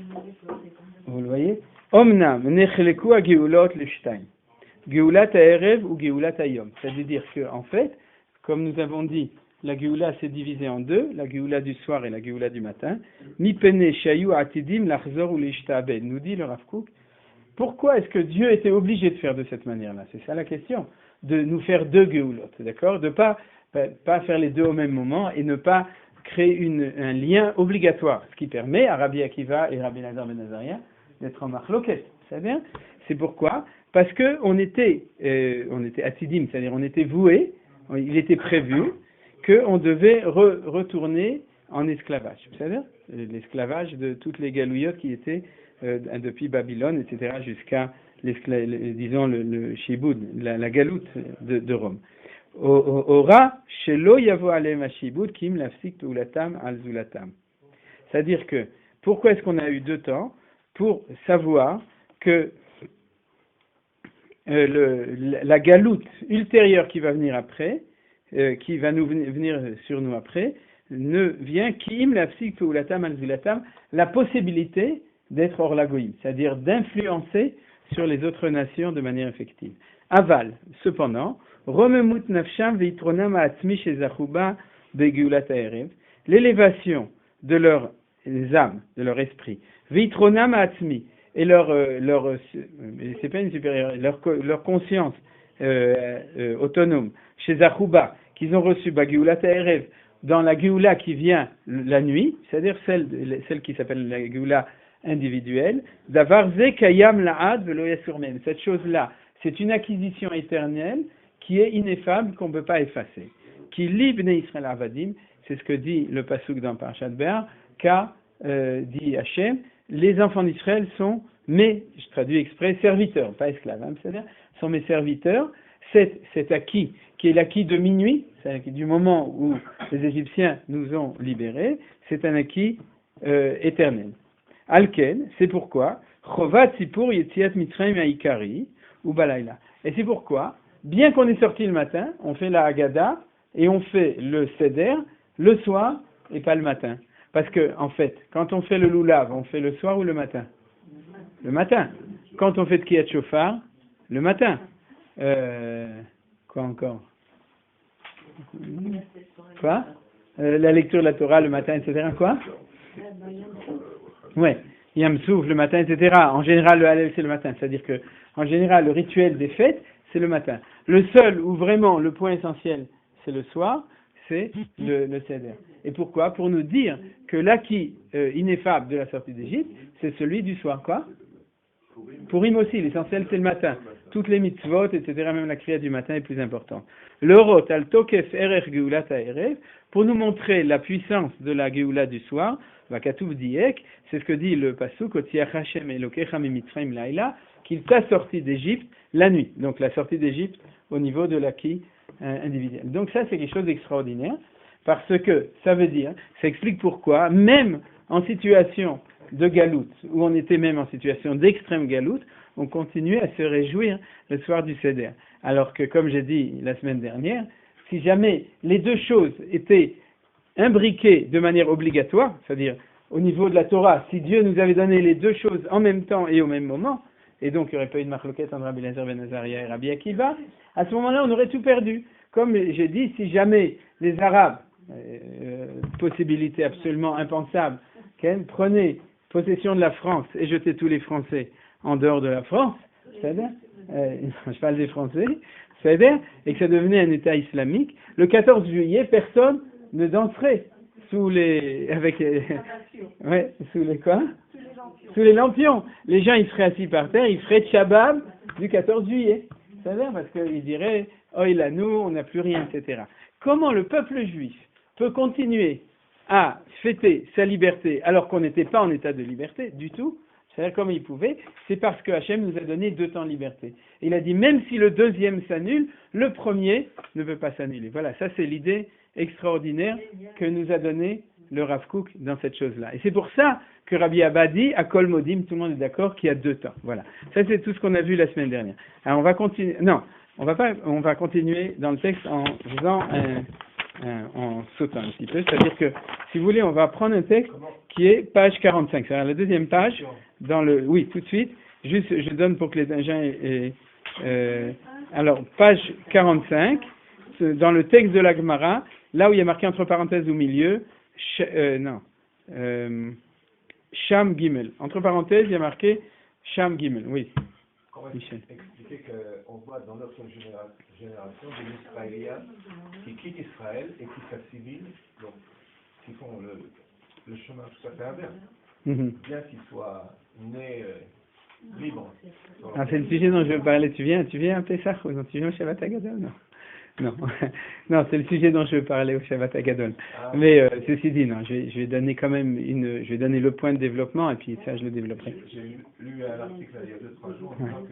vous le voyez? Omnam, nechleku ageulot leshtain. Geulat ha'erev ou Geulat ha'yom. C'est-à-dire que, en fait, comme nous avons dit, la Géoula s'est divisée en deux, la Géoula du soir et la Géoula du matin. Mi pene shayu atidim lachzor ou l'ishtabed, nous dit le Rav Kook. Pourquoi est-ce que Dieu était obligé de faire de cette manière-là? C'est ça la question. De nous faire deux Géoulot, d'accord? De pas faire les deux au même moment et ne pas créer un lien obligatoire, ce qui permet à Rabbi Akiva et Rabbi Nazar ben Azaria d'être en marloquet. C'est bien? C'est pourquoi? Parce que on était atidim, c'est-à-dire on était voué, il était prévu qu'on devait retourner en esclavage. C'est-à-dire l'esclavage de toutes les galouillottes qui étaient depuis Babylone, etc., jusqu'à disons le shiboud, la galoute de Rome. Ora shelo yavo alem hashibud kim lafsik peulatam al zulatam. C'est-à-dire que pourquoi est-ce qu'on a eu deux temps? Pour savoir que la galoute ultérieure qui va venir après, qui va venir sur nous après, ne vient qu'im lafsik peulatam al zulatam, la possibilité d'être hors la goïm, c'est-à-dire d'influencer sur les autres nations de manière effective. Aval, cependant, romemut nafsham veitronam ha'atzmi shezachuba begeulat ha'erev, l'élévation de leurs âmes, de leur esprit, veitronam ha'atzmi, et c'est pas une supérieure, leur conscience autonome, chez Zachuba, qu'ils ont reçu Bageulat Ha'erev, dans la Géoula qui vient la nuit, c'est-à-dire celle qui s'appelle la Géoula individuelle, Davar Ze Kayam La'ad Velo Yasur Mem. Cette chose-là, c'est une acquisition éternelle qui est ineffable, qu'on ne peut pas effacer. Qui libne Israël Avadim, c'est ce que dit le Pasuk dans Parashat Be'ar, car, dit Hachem, les enfants d'Israël sont mes, je traduis exprès, serviteurs, pas esclaves, c'est-à-dire, sont mes serviteurs. Cet acquis, qui est l'acquis de minuit, c'est l'acquis du moment où les Égyptiens nous ont libérés, c'est un acquis éternel. Alken, c'est pourquoi, Chovat Sipur Yetziat Mitzrayim Haikari ou Balayla. Et c'est pourquoi, bien qu'on est sorti le matin, on fait la Haggadah et on fait le Seder le soir et pas le matin. Parce que, en fait, quand on fait le Lulav, on fait le soir ou le matin? Le matin. Quand on fait Tkiyat Shofar, le matin. Quoi encore? Quoi? La lecture de la Torah le matin, etc. Quoi? Ouais. Yam Souf le matin, etc. En général, le Hallel, c'est le matin. C'est-à-dire que, en général, le rituel des fêtes, c'est le matin. Le seul où vraiment le point essentiel, c'est le soir, c'est le Seder. Et pourquoi? Pour nous dire que l'acquis ineffable de la sortie d'Égypte, c'est celui du soir. Quoi? Purim aussi, l'essentiel, c'est le matin. Toutes les mitzvot, etc., même la kriya du matin est plus importante. L'orot al tokef erer geulat ha'erev, pour nous montrer la puissance de la geoula du soir, vakatuv diek, c'est ce que dit le pasuk, otiach Hashem elokecha mimitzrayim laïla, qu'il t'a sorti d'Égypte la nuit. Donc la sortie d'Égypte au niveau de l'acquis individuel. Donc ça, c'est quelque chose d'extraordinaire, parce que ça veut dire, ça explique pourquoi, même en situation de galoute, où on était même en situation d'extrême galoute, on continuait à se réjouir le soir du Seder. Alors que, comme j'ai dit la semaine dernière, si jamais les deux choses étaient imbriquées de manière obligatoire, c'est-à-dire au niveau de la Torah, si Dieu nous avait donné les deux choses en même temps et au même moment, et donc il n'y aurait pas eu de marloquette entre Rabbi Eliezer ben Azaria et Rabbi Akiva, à ce moment-là, on aurait tout perdu. Comme j'ai dit, si jamais les Arabes, possibilité absolument impensable, prenaient possession de la France et jetaient tous les Français en dehors de la France, c'est-à-dire, je parle des Français, c'est-à-dire, et que ça devenait un État islamique, le 14 juillet, personne ne danserait sous les, ouais, sous les quoi? Sous les lampions. Les gens, ils seraient assis par terre, ils feraient Shabbat du 14 juillet. C'est-à-dire, parce qu'ils diraient, oh, il a nous, on n'a plus rien, etc. Comment le peuple juif peut continuer à fêter sa liberté alors qu'on n'était pas en état de liberté du tout? C'est-à-dire comme il pouvait, c'est parce que Hachem nous a donné 2 temps de liberté. Et il a dit, même si le deuxième s'annule, le premier ne peut pas s'annuler. Voilà, ça c'est l'idée extraordinaire que nous a donné le Rav Kook dans cette chose-là. Et c'est pour ça que Rabbi Abba dit, à Kol Modim, tout le monde est d'accord qu'il y a 2 temps. Voilà. Ça c'est tout ce qu'on a vu la semaine dernière. Alors on va continuer, non, on va continuer dans le texte en faisant en sautant un petit peu. C'est-à-dire que, si vous voulez, on va prendre un texte qui est page 45. C'est-à-dire la deuxième page, oui, tout de suite. Juste, je donne pour que les gens alors, page 45, dans le texte de la Gemara, là où il y a marqué entre parenthèses au milieu, Sham Gimel. Entre parenthèses, il y a marqué Sham Gimel. Oui. On va expliquer qu'on voit dans notre génération des Israéliens qui quittent Israël et qui s'assimilent, donc qui font le chemin tout à fait inverse. Bien qu'ils soient nés libres. Ah, c'est le sujet dont je veux parler. Tu viens à Pessah ou non? Tu viens au Shabbat Hagadol? Non. Non, c'est le sujet dont je veux parler au Shabbat Hagadol. Mais ceci dit, non, je vais donner quand même je vais donner le point de développement et puis ça je le développerai. J'ai lu un article il y a 2-3 jours en disant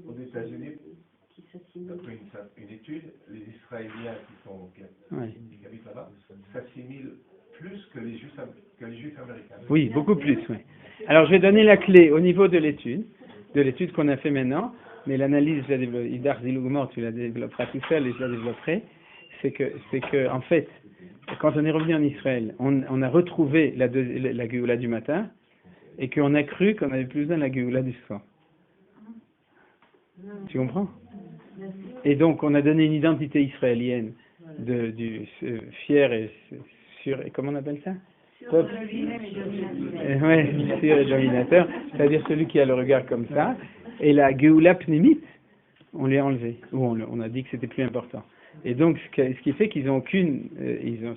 qu'aux États-Unis, d'après une étude, les Israéliens qui habitent là-bas s'assimilent plus que les Juifs américains. Oui, beaucoup plus, oui. Alors je vais donner la clé au niveau de l'étude qu'on a fait maintenant. Mais l'analyse, Idar Zilougmor, tu la développeras tout seul et je la développerai, c'est que en fait, quand on est revenu en Israël, on a retrouvé la Géoula du matin et qu'on a cru qu'on avait plus besoin de la Géoula du soir. Tu comprends? Et donc on a donné une identité israélienne du fier et sûr, et comment on appelle ça? Sûr et dominateur, c'est-à-dire celui qui a le regard comme ça. Et la Géoula Pnimit, on l'a enlevé, ou on a dit que c'était plus important. Et donc, ce qui fait qu'ils ont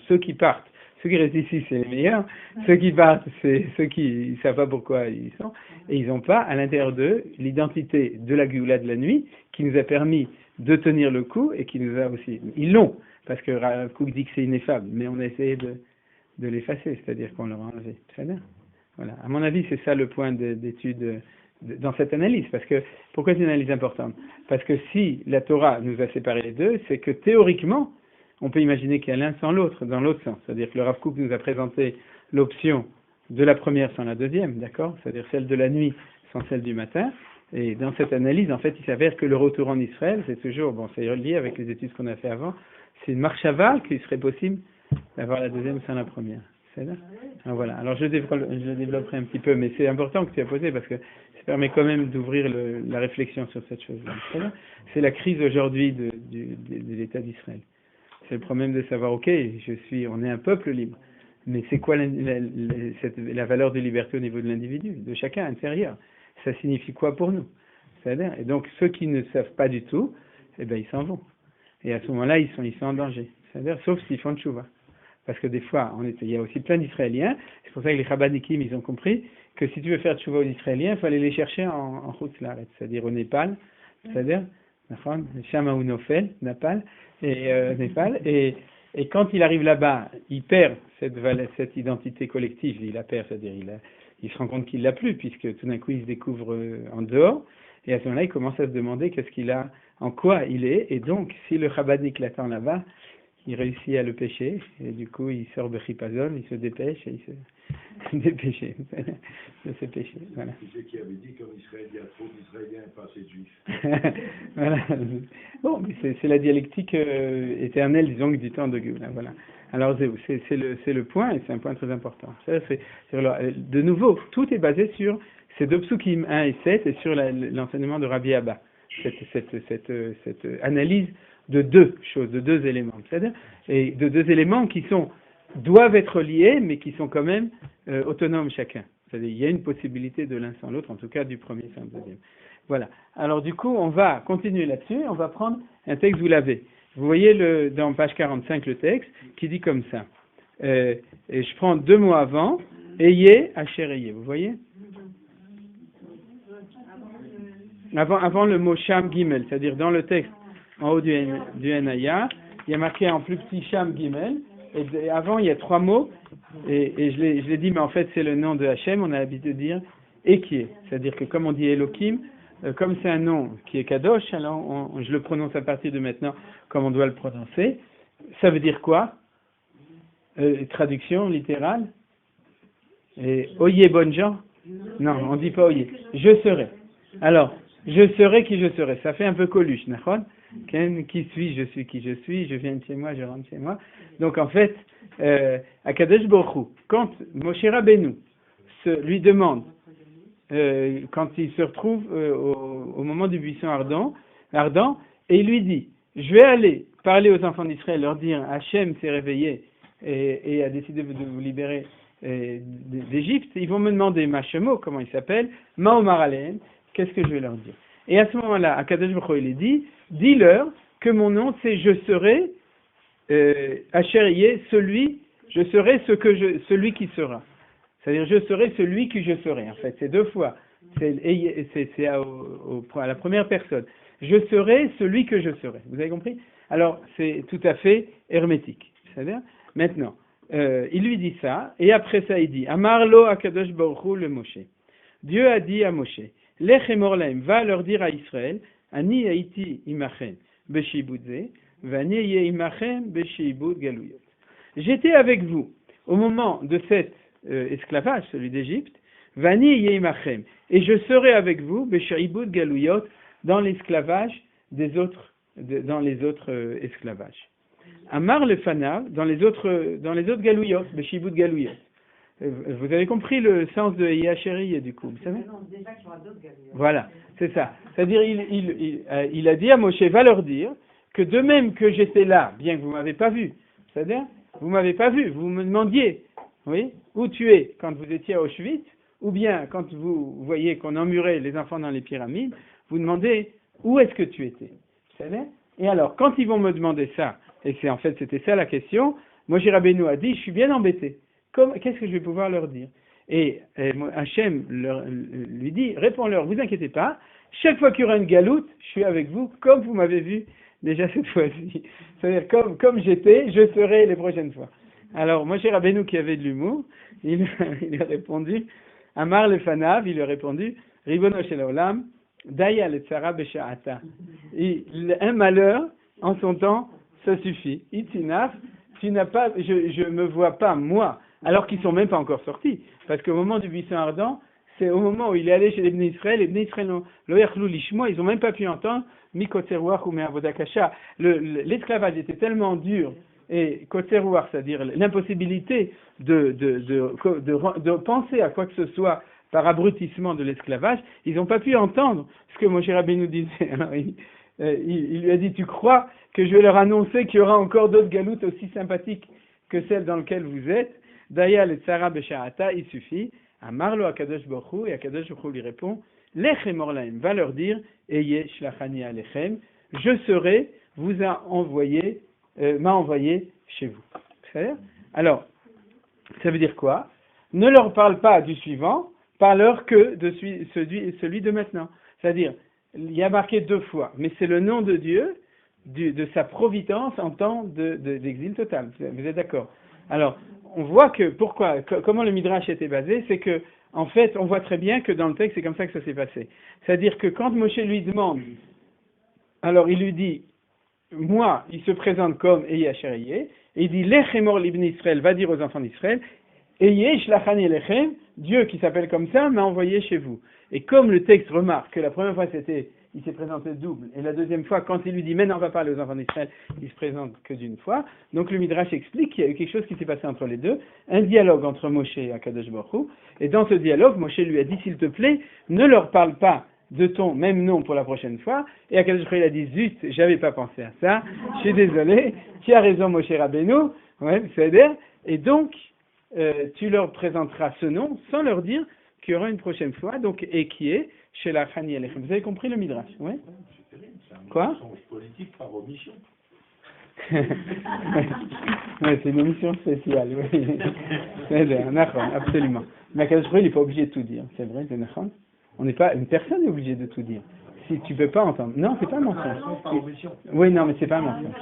ceux qui partent, ceux qui restent ici, c'est les meilleurs, ceux qui partent, c'est ceux qui ne savent pas pourquoi ils sont, et ils n'ont pas à l'intérieur d'eux l'identité de la Géoula de la nuit, qui nous a permis de tenir le coup, et qui nous a aussi, ils l'ont, parce que Rav Kook dit que c'est ineffable, mais on a essayé de l'effacer, c'est-à-dire qu'on l'a enlevé. Très bien. Voilà. À mon avis, c'est ça le point d'étude dans cette analyse, parce que, pourquoi c'est une analyse importante? Parce que si la Torah nous a séparé les deux, c'est que théoriquement, on peut imaginer qu'il y a l'un sans l'autre, dans l'autre sens. C'est-à-dire que le Rav Kook nous a présenté l'option de la première sans la deuxième, d'accord? C'est-à-dire celle de la nuit sont celles du matin. Et dans cette analyse, en fait, il s'avère que le retour en Israël, c'est toujours, bon, c'est lié avec les études qu'on a fait avant, c'est une marche à val qu'il serait possible d'avoir la deuxième sans la première. C'est là. Alors voilà. Alors je développerai un petit peu, mais c'est important que tu aies posé parce que ça permet quand même d'ouvrir la réflexion sur cette chose-là. C'est la crise aujourd'hui de l'État d'Israël. C'est le problème de savoir, ok, on est un peuple libre, mais c'est quoi la valeur de liberté au niveau de l'individu, de chacun intérieur? Ça signifie quoi pour nous? C'est-à-dire, et donc ceux qui ne savent pas du tout, eh ben ils s'en vont. Et à ce moment-là, ils sont en danger. C'est-à-dire, sauf s'ils font tchouva. Parce que des fois, il y a aussi plein d'Israéliens. C'est pour ça que les Chabadnikim, ils ont compris que si tu veux faire tchouva aux Israéliens, il faut aller les chercher en Chutz-Laretz, c'est-à-dire au Népal, c'est-à-dire Shama ou Nofel, Népal, et quand il arrive là-bas, il perd cette identité collective. Il la perd, c'est-à-dire il se rend compte qu'il l'a plus, puisque tout d'un coup il se découvre en dehors, et à ce moment-là il commence à se demander qu'est-ce qu'il a, en quoi il est, et donc si le Chabadnik l'attend là-bas, il réussit à le pêcher, et du coup il sort de Chipazon, il se dépêche, et il se dépêche de se pêcher. Voilà. C'est ce qui avait dit qu'en Israël il y a trop d'Israéliens et pas assez de Juifs. Voilà. Bon, mais c'est la dialectique éternelle, disons, du temps de Géoula. Voilà. Alors c'est le point, et c'est un point très important. De nouveau, tout est basé sur ces deux psukim 1 et 7 et sur l'enseignement de Rabbi Abba. Cette analyse de deux choses, de deux éléments, c'est-à-dire, et de deux éléments qui doivent être liés, mais qui sont quand même autonomes chacun. C'est-à-dire, il y a une possibilité de l'un sans l'autre, en tout cas du premier sans le deuxième. Voilà. Alors du coup, on va continuer là-dessus, on va prendre un texte, vous l'avez. Vous voyez dans page 45 le texte qui dit comme ça. Et je prends 2 mots avant, ayez, asher ayez. Vous voyez? Avant le mot sham gimel, c'est-à-dire dans le texte en haut du Enaya, il y a marqué en plus petit sham gimel. Et avant il y a 3 mots et je l'ai dit, mais en fait c'est le nom de Hachem. On a l'habitude de dire Ekie, c'est-à-dire que comme on dit Elohim, comme c'est un nom qui est kadosh, alors je le prononce à partir de maintenant comme on doit le prononcer. Ça veut dire quoi? Traduction littérale. Oyez bonnes gens? Non, on dit pas oyez. Je serai. Alors, je serai qui je serai. Ça fait un peu coluche, d'accord? Qui suis-je? Je suis qui je suis. Je viens de chez moi, je rentre chez moi. Donc en fait, à Kadesh Baruch Hu, quand Moshe Rabbeinu lui demande, quand il se retrouve au moment du buisson ardent, et il lui dit, je vais aller parler aux enfants d'Israël, leur dire, Hachem s'est réveillé et a décidé de vous libérer d'Égypte. Ils vont me demander Machemo, comment il s'appelle, Maomar Aleem, qu'est-ce que je vais leur dire? Et à ce moment-là, à Kadesh Baruch Hu, il est dit, dis-leur que mon nom c'est je serai Asher je serai celui qui sera. C'est-à-dire, je serai celui qui je serai. En fait, c'est 2 fois. C'est à la première personne. Je serai celui que je serai. Vous avez compris? Alors, c'est tout à fait hermétique. C'est-à-dire, maintenant, il lui dit ça, et après ça, il dit, Amarlo akadosh baruch hu le Moshe. Dieu a dit à Moshe, Lech emor lahem, va leur dire à Israël, Ani haiti imachem beshibud ze, vani ye imachem beshibud galuyot. J'étais avec vous au moment de cet esclavage, celui d'Égypte, Vani Yeimachem, et je serai avec vous, Beshibud Galuyot, dans l'esclavage dans les autres esclavages. Amar le Fanav, dans les autres Galuyot, Beshibud Galuyot. Vous avez compris le sens de Yacheri du coup, vous savez? Voilà, c'est ça. C'est-à-dire, il a dit à Moshe, va leur dire que de même que j'étais là, bien que vous m'avez pas vu, c'est-à-dire, vous m'avez pas vu, vous me demandiez, oui, où tu es quand vous étiez à Auschwitz, ou bien quand vous voyez qu'on emmurait les enfants dans les pyramides, vous demandez où est-ce que tu étais. Et alors, quand ils vont me demander ça, et c'était ça la question, Moshe Rabbeinu a dit, je suis bien embêté. Qu'est-ce que je vais pouvoir leur dire? Et Hachem lui dit, réponds-leur, vous inquiétez pas, chaque fois qu'il y aura une galoute, je suis avec vous, comme vous m'avez vu déjà cette fois-ci. C'est-à-dire, comme j'étais, je serai les prochaines fois. Alors, Moshe Rabbeinu qui avait de l'humour, il a répondu, Amar le Fanav, il a répondu, Ribono shel Olam, Daya le Tzara Besha'ata. Un malheur, en son temps, ça suffit. Itzinaf, je me vois pas, moi, alors qu'ils sont même pas encore sortis. Parce qu'au moment du buisson ardent, c'est au moment où il est allé chez les Bnei Israël, les Bnei Israël lo yachlou lishmoa, ils n'ont même pas pu entendre mi kotzer ruach ou mi avoda kasha. L'esclavage était tellement dur, et kotzer ruach, c'est-à-dire l'impossibilité de penser à quoi que ce soit par abrutissement de l'esclavage, ils n'ont pas pu entendre ce que Moshe Rabbeinu disait. Alors, il lui a dit, tu crois que je vais leur annoncer qu'il y aura encore d'autres galoutes aussi sympathiques que celles dans lesquelles vous êtes? Dayal et Tzara Besha'ata, il suffit. Amarlo Akadosh Baruch Hu, et Akadosh Baruch Hu lui répond, Lechem Orlaim, va leur dire, Eye Shlachani Alechem, je serai, m'a envoyé chez vous. C'est-à-dire, alors, ça veut dire quoi? Ne leur parle pas du suivant, parle-leur que de celui de maintenant. C'est-à-dire, il y a marqué 2 fois, mais c'est le nom de Dieu, de sa providence en temps d'exil total. Vous êtes d'accord? Alors, on voit que, comment le Midrash était basé, c'est que, en fait, on voit très bien que dans le texte, c'est comme ça que ça s'est passé. C'est-à-dire que quand Moshe lui demande, alors il lui dit, moi, il se présente comme Eye Asher Eye, et il dit, Lechemor l'Ibn Israël, va dire aux enfants d'Israël, Eye Shlachani Lechem, Dieu qui s'appelle comme ça, m'a envoyé chez vous. Et comme le texte remarque que la première fois il s'est présenté double, et la deuxième fois, quand il lui dit maintenant on va parler aux enfants d'Israël, il se présente que d'une fois. Donc le Midrash explique qu'il y a eu quelque chose qui s'est passé entre les deux, un dialogue entre Moshe et Akadosh Baruch Hu, et dans ce dialogue, Moshe lui a dit, s'il te plaît, ne leur parle pas de ton même nom pour la prochaine fois, et Akadosh Baruch Hu a dit, zut, j'avais pas pensé à ça, je suis désolé, tu as raison Moshe Rabbeinu, ouais, c'est-à-dire, et donc, tu leur présenteras ce nom sans leur dire qu'il y aura une prochaine fois, donc, et qui est chez la Chani Alechem. Vous avez compris le Midrash? Oui. C'est terrible, c'est un Quoi? mensonge politique par omission. Ouais, c'est une omission spéciale, oui. C'est absolument. Mais Akadosh Baruch Hu, il n'est pas obligé de tout dire. C'est vrai, c'est nachon. On n'est pas, une personne n'est obligée de tout dire. Si tu peux pas entendre. Non, c'est pas un mensonge. Par omission. Oui, non, mais c'est pas un mensonge.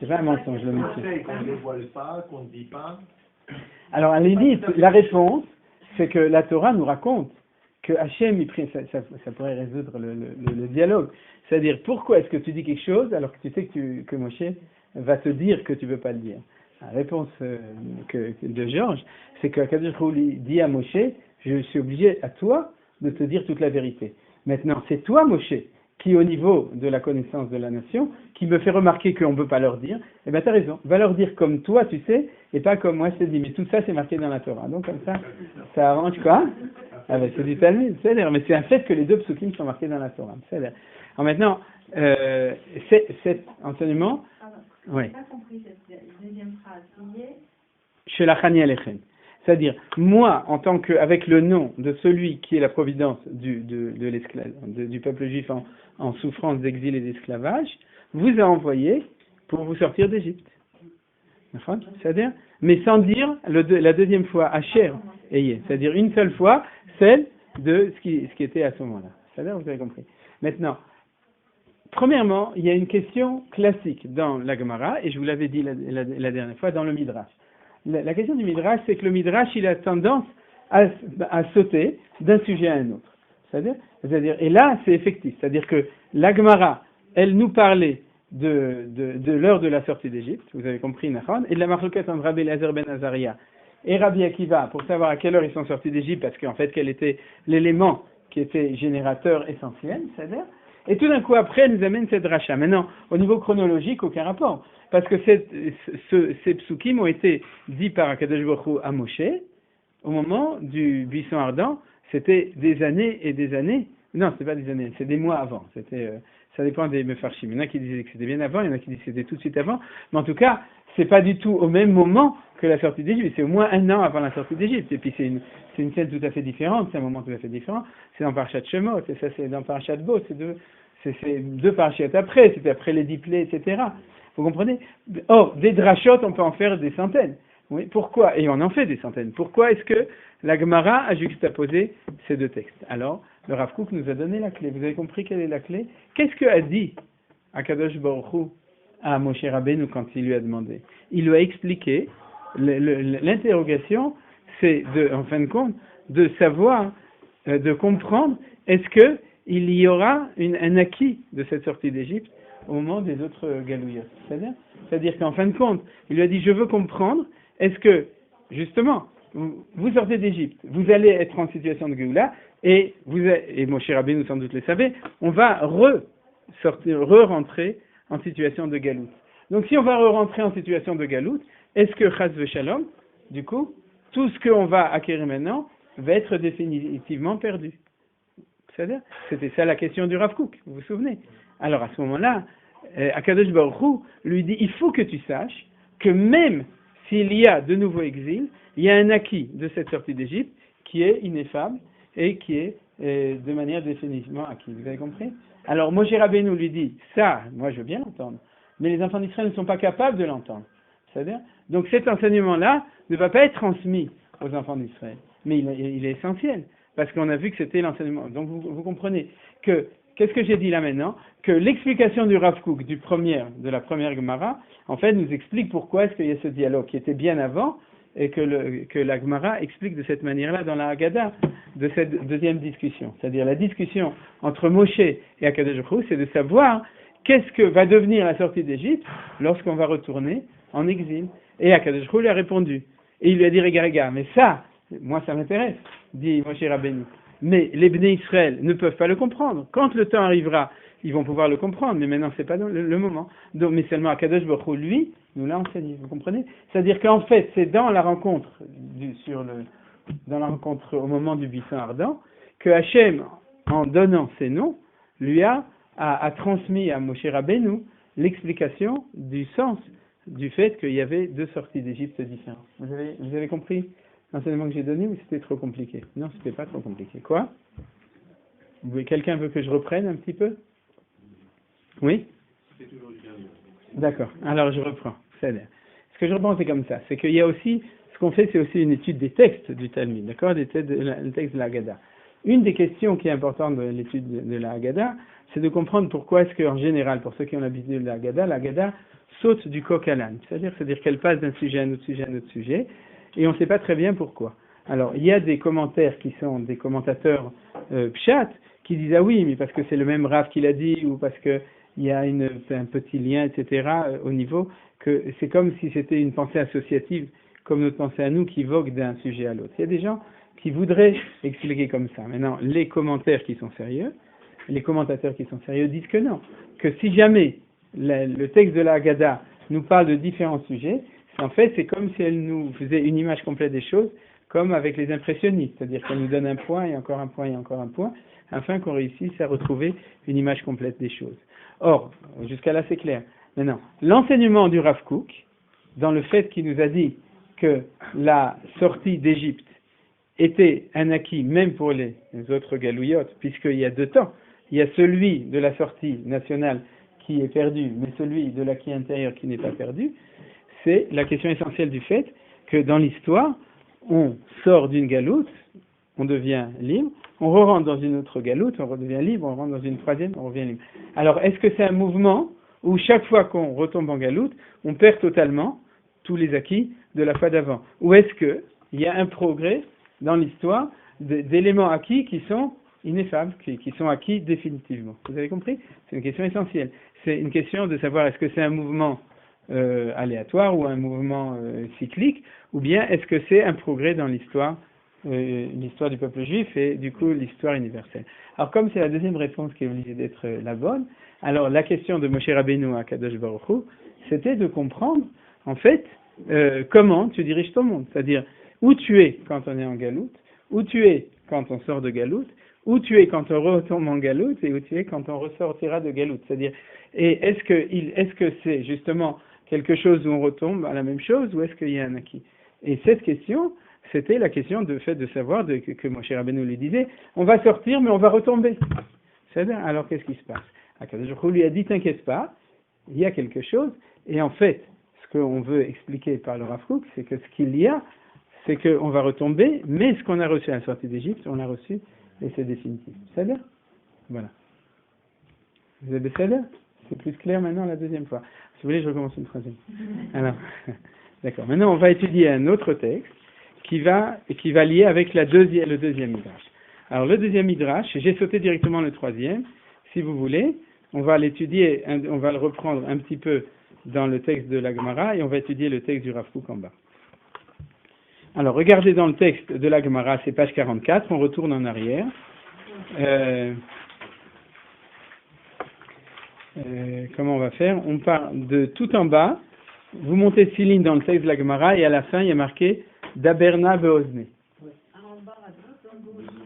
C'est pas un mensonge, le monsieur. Conseil qu'on ne dévoile pas, qu'on ne dit pas. Alors, à la limite, la réponse, c'est que la Torah nous raconte que Hachem, ça pourrait résoudre le dialogue. C'est-à-dire, pourquoi est-ce que tu dis quelque chose alors que tu sais que Moshe va te dire que tu ne veux pas le dire? La réponse de Georges, c'est que Akadosh Baruch Hu dit à Moshe, je suis obligé à toi de te dire toute la vérité. Maintenant, c'est toi, Moshe, qui au niveau de la connaissance de la nation, qui me fait remarquer qu'on ne peut pas leur dire, eh bien tu as raison, va leur dire comme toi tu sais, et pas comme moi je te dis, mais tout ça c'est marqué dans la Torah, donc comme ça arrange quoi? Ah ben c'est du Talmud, c'est-à-dire, mais c'est un fait que les 2 psukim sont marqués dans la Torah, c'est-à-dire. Alors maintenant, cet enseignement, oui. Je n'ai pas compris cette deuxième phrase, qui est Chez la Chani Alechem. C'est-à-dire, moi, en tant que, avec le nom de celui qui est la providence du peuple juif en souffrance d'exil et d'esclavage, vous a envoyé pour vous sortir d'Égypte. C'est-à-dire, mais sans dire la deuxième fois, Asher Eye, c'est-à-dire une seule fois, celle de ce qui était à ce moment-là. C'est-à-dire, vous avez compris. Maintenant, premièrement, il y a une question classique dans la Gemara, et je vous l'avais dit la dernière fois, dans le Midrash. La question du Midrash, c'est que le Midrash, il a tendance à sauter d'un sujet à un autre. C'est-à-dire, et là, c'est effectif. C'est-à-dire que la Gemara, elle nous parlait de l'heure de la sortie d'Égypte, vous avez compris, Nachon, et de la marloquette entre Rabbi Eliezer ben Azaria et Rabbi Akiva, pour savoir à quelle heure ils sont sortis d'Égypte, parce qu'en fait, quel était l'élément qui était générateur essentiel, c'est-à-dire, et tout d'un coup, après, elle nous amène cette dracha. Maintenant, au niveau chronologique, aucun rapport. Parce que ces psukim ont été dits par Akadosh Baruch Hu à Moshe, au moment du buisson ardent, c'était des années et des années. Non, c'est pas des années, c'est des mois avant. Ça dépend des mefarshim. Il y en a qui disaient que c'était bien avant, il y en a qui disaient que c'était tout de suite avant. Mais en tout cas, c'est pas du tout au même moment que la sortie d'Égypte. C'est au moins 1 an avant la sortie d'Égypte. Et puis c'est une scène tout à fait différente, c'est un moment tout à fait différent. C'est dans Parashat Shemot, et ça c'est dans Parashat Bo, c'est 2 parashat après, c'était après les 10 plaies, etc. Vous comprenez? Or, des drachotes, on peut en faire des centaines. Oui, pourquoi? Et on en fait des centaines. Pourquoi est-ce que la Gemara a juxtaposé ces 2 textes? Alors, le Rav Kook nous a donné la clé. Vous avez compris quelle est la clé? Qu'est-ce qu'a dit Akadosh Baruch Hu à Moshe Rabbeinu quand il lui a demandé? Il lui a expliqué, l'interrogation, c'est en fin de compte, de savoir, de comprendre, est-ce que il y aura un acquis de cette sortie d'Égypte au moment des autres galouillottes. C'est-à-dire qu'en fin de compte, il lui a dit, je veux comprendre, est-ce que, justement, vous sortez d'Égypte, vous allez être en situation de Géoula, et Moshe Rabbeinu sans doute le savez, on va re-rentrer en situation de Galout. Donc si on va re-rentrer en situation de Galout, est-ce que Chas Veshalom, du coup, tout ce qu'on va acquérir maintenant va être définitivement perdu? C'est-à-dire, c'était ça la question du Rav Kook, vous vous souvenez? Alors à ce moment-là, Akadosh Baruch Hu lui dit, il faut que tu saches que même s'il y a de nouveaux exils, il y a un acquis de cette sortie d'Égypte qui est ineffable et qui est de manière définitivement acquis. Vous avez compris? Alors Moshe Rabbeinu lui dit, ça, moi je veux bien l'entendre, mais les enfants d'Israël ne sont pas capables de l'entendre. C'est-à-dire, donc cet enseignement-là ne va pas être transmis aux enfants d'Israël, mais il est essentiel, parce qu'on a vu que c'était l'enseignement. Donc vous comprenez que, qu'est-ce que j'ai dit là maintenant? Que l'explication du Rav Kook de la première Gemara, en fait, nous explique pourquoi est-ce qu'il y a ce dialogue qui était bien avant, et que la Gemara explique de cette manière-là dans la Haggadah de cette deuxième discussion. C'est-à-dire la discussion entre Moshe et Akadosh Baruch Hu, c'est de savoir qu'est-ce que va devenir la sortie d'Égypte lorsqu'on va retourner en exil. Et Akadosh Baruch Hu lui a répondu. Et il lui a dit, regarde, mais ça, moi ça m'intéresse, dit Moshe Rabbeinu. Mais les Bnei Israël ne peuvent pas le comprendre. Quand le temps arrivera, ils vont pouvoir le comprendre, mais maintenant c'est pas le moment. Donc, mais seulement Akadosh Baruch Hu, lui, nous l'a enseigné, vous comprenez? C'est-à-dire qu'en fait, c'est dans la rencontre au moment du buisson ardent, que Hachem, en donnant ces noms, lui a transmis à Moshe Rabbeinu l'explication du sens du fait qu'il y avait deux sorties d'Égypte différentes. Vous avez compris l'enseignement que j'ai donné ou c'était trop compliqué? Non, c'était pas trop compliqué. Quoi? Quelqu'un veut que je reprenne un petit peu? Oui? D'accord, alors je reprends. C'est-à-dire, ce que je reprends, c'est comme ça. C'est qu'il y a aussi, ce qu'on fait, c'est aussi une étude des textes du Talmud, d'accord? Le texte de la Haggadah. Une des questions qui est importante de l'étude de la Haggadah, c'est de comprendre pourquoi est-ce qu'en général, pour ceux qui ont l'habitude de la Haggadah saute du coq à l'âne. C'est-à-dire qu'elle passe d'un sujet à un autre sujet à un autre sujet, et on ne sait pas très bien pourquoi. Alors, il y a des commentaires qui sont des commentateurs pshat, qui disent, ah oui, mais parce que c'est le même Rav qui l'a dit, ou parce que il y a un petit lien, etc., au niveau que c'est comme si c'était une pensée associative, comme notre pensée à nous, qui vogue d'un sujet à l'autre. Il y a des gens qui voudraient expliquer comme ça. Maintenant, les commentaires qui sont sérieux, les commentateurs qui sont sérieux disent que non, que si jamais le texte de la Haggadah nous parle de différents sujets, en fait, c'est comme si elle nous faisait une image complète des choses, comme avec les impressionnistes, c'est-à-dire qu'elle nous donne un point, et encore un point, et encore un point, afin qu'on réussisse à retrouver une image complète des choses. Or, jusqu'à là c'est clair. Maintenant, l'enseignement du Rav Kook, dans le fait qu'il nous a dit que la sortie d'Égypte était un acquis même pour les autres galouillotes, puisqu'il y a deux temps. Il y a celui de la sortie nationale qui est perdu, mais celui de l'acquis intérieur qui n'est pas perdu. C'est la question essentielle du fait que dans l'histoire, on sort d'une galoute, on devient libre, on rentre dans une autre galoute, on redevient libre, on rentre dans une troisième, on revient libre. Alors, est-ce que c'est un mouvement où chaque fois qu'on retombe en galoute, on perd totalement tous les acquis de la fois d'avant? Ou est-ce qu'il y a un progrès dans l'histoire d'éléments acquis qui sont ineffables, qui sont acquis définitivement? Vous avez compris? C'est une question essentielle. C'est une question de savoir est-ce que c'est un mouvement aléatoire ou un mouvement cyclique, ou bien est-ce que c'est un progrès dans l'histoire du peuple juif et du coup l'histoire universelle. Alors comme c'est la deuxième réponse qui est obligée d'être la bonne, alors la question de Moshe Rabbeinu à Kadosh Baruch Hu, c'était de comprendre en fait comment tu diriges ton monde, c'est-à-dire où tu es quand on est en galoute, où tu es quand on sort de galoute, où tu es quand on retombe en galoute et où tu es quand on ressortira de galoute, c'est-à-dire et est-ce que c'est justement quelque chose où on retombe à la même chose ou est-ce qu'il y a un acquis? Et cette question, c'était la question de fait de savoir que Moshe Rabbeinu lui disait, on va sortir mais on va retomber. C'est-à-dire, alors qu'est-ce qui se passe? Akadosh Baruch Hu lui a dit, t'inquiète pas, il y a quelque chose, et en fait, ce qu'on veut expliquer par le Rav Kook, c'est que ce qu'il y a, c'est qu'on va retomber, mais ce qu'on a reçu à la sortie d'Égypte, on l'a reçu, et c'est définitif. C'est-à-dire? Voilà. Vous avez c'est-à-dire? C'est plus clair maintenant la deuxième fois. Si vous voulez, je recommence une troisième. Alors, d'accord. Maintenant, on va étudier un autre texte qui va lier avec le deuxième midrash. Alors, le deuxième midrash, j'ai sauté directement le troisième. Si vous voulez, on va l'étudier, on va le reprendre un petit peu dans le texte de la Gemara et on va étudier le texte du Rav Kook en bas. Alors, regardez dans le texte de la Gemara, c'est page 44, on retourne en arrière. Comment on va faire? On part de tout en bas, vous montez 6 lignes dans le texte de la Gemara, et à la fin, il y a marqué Daberna Beozne.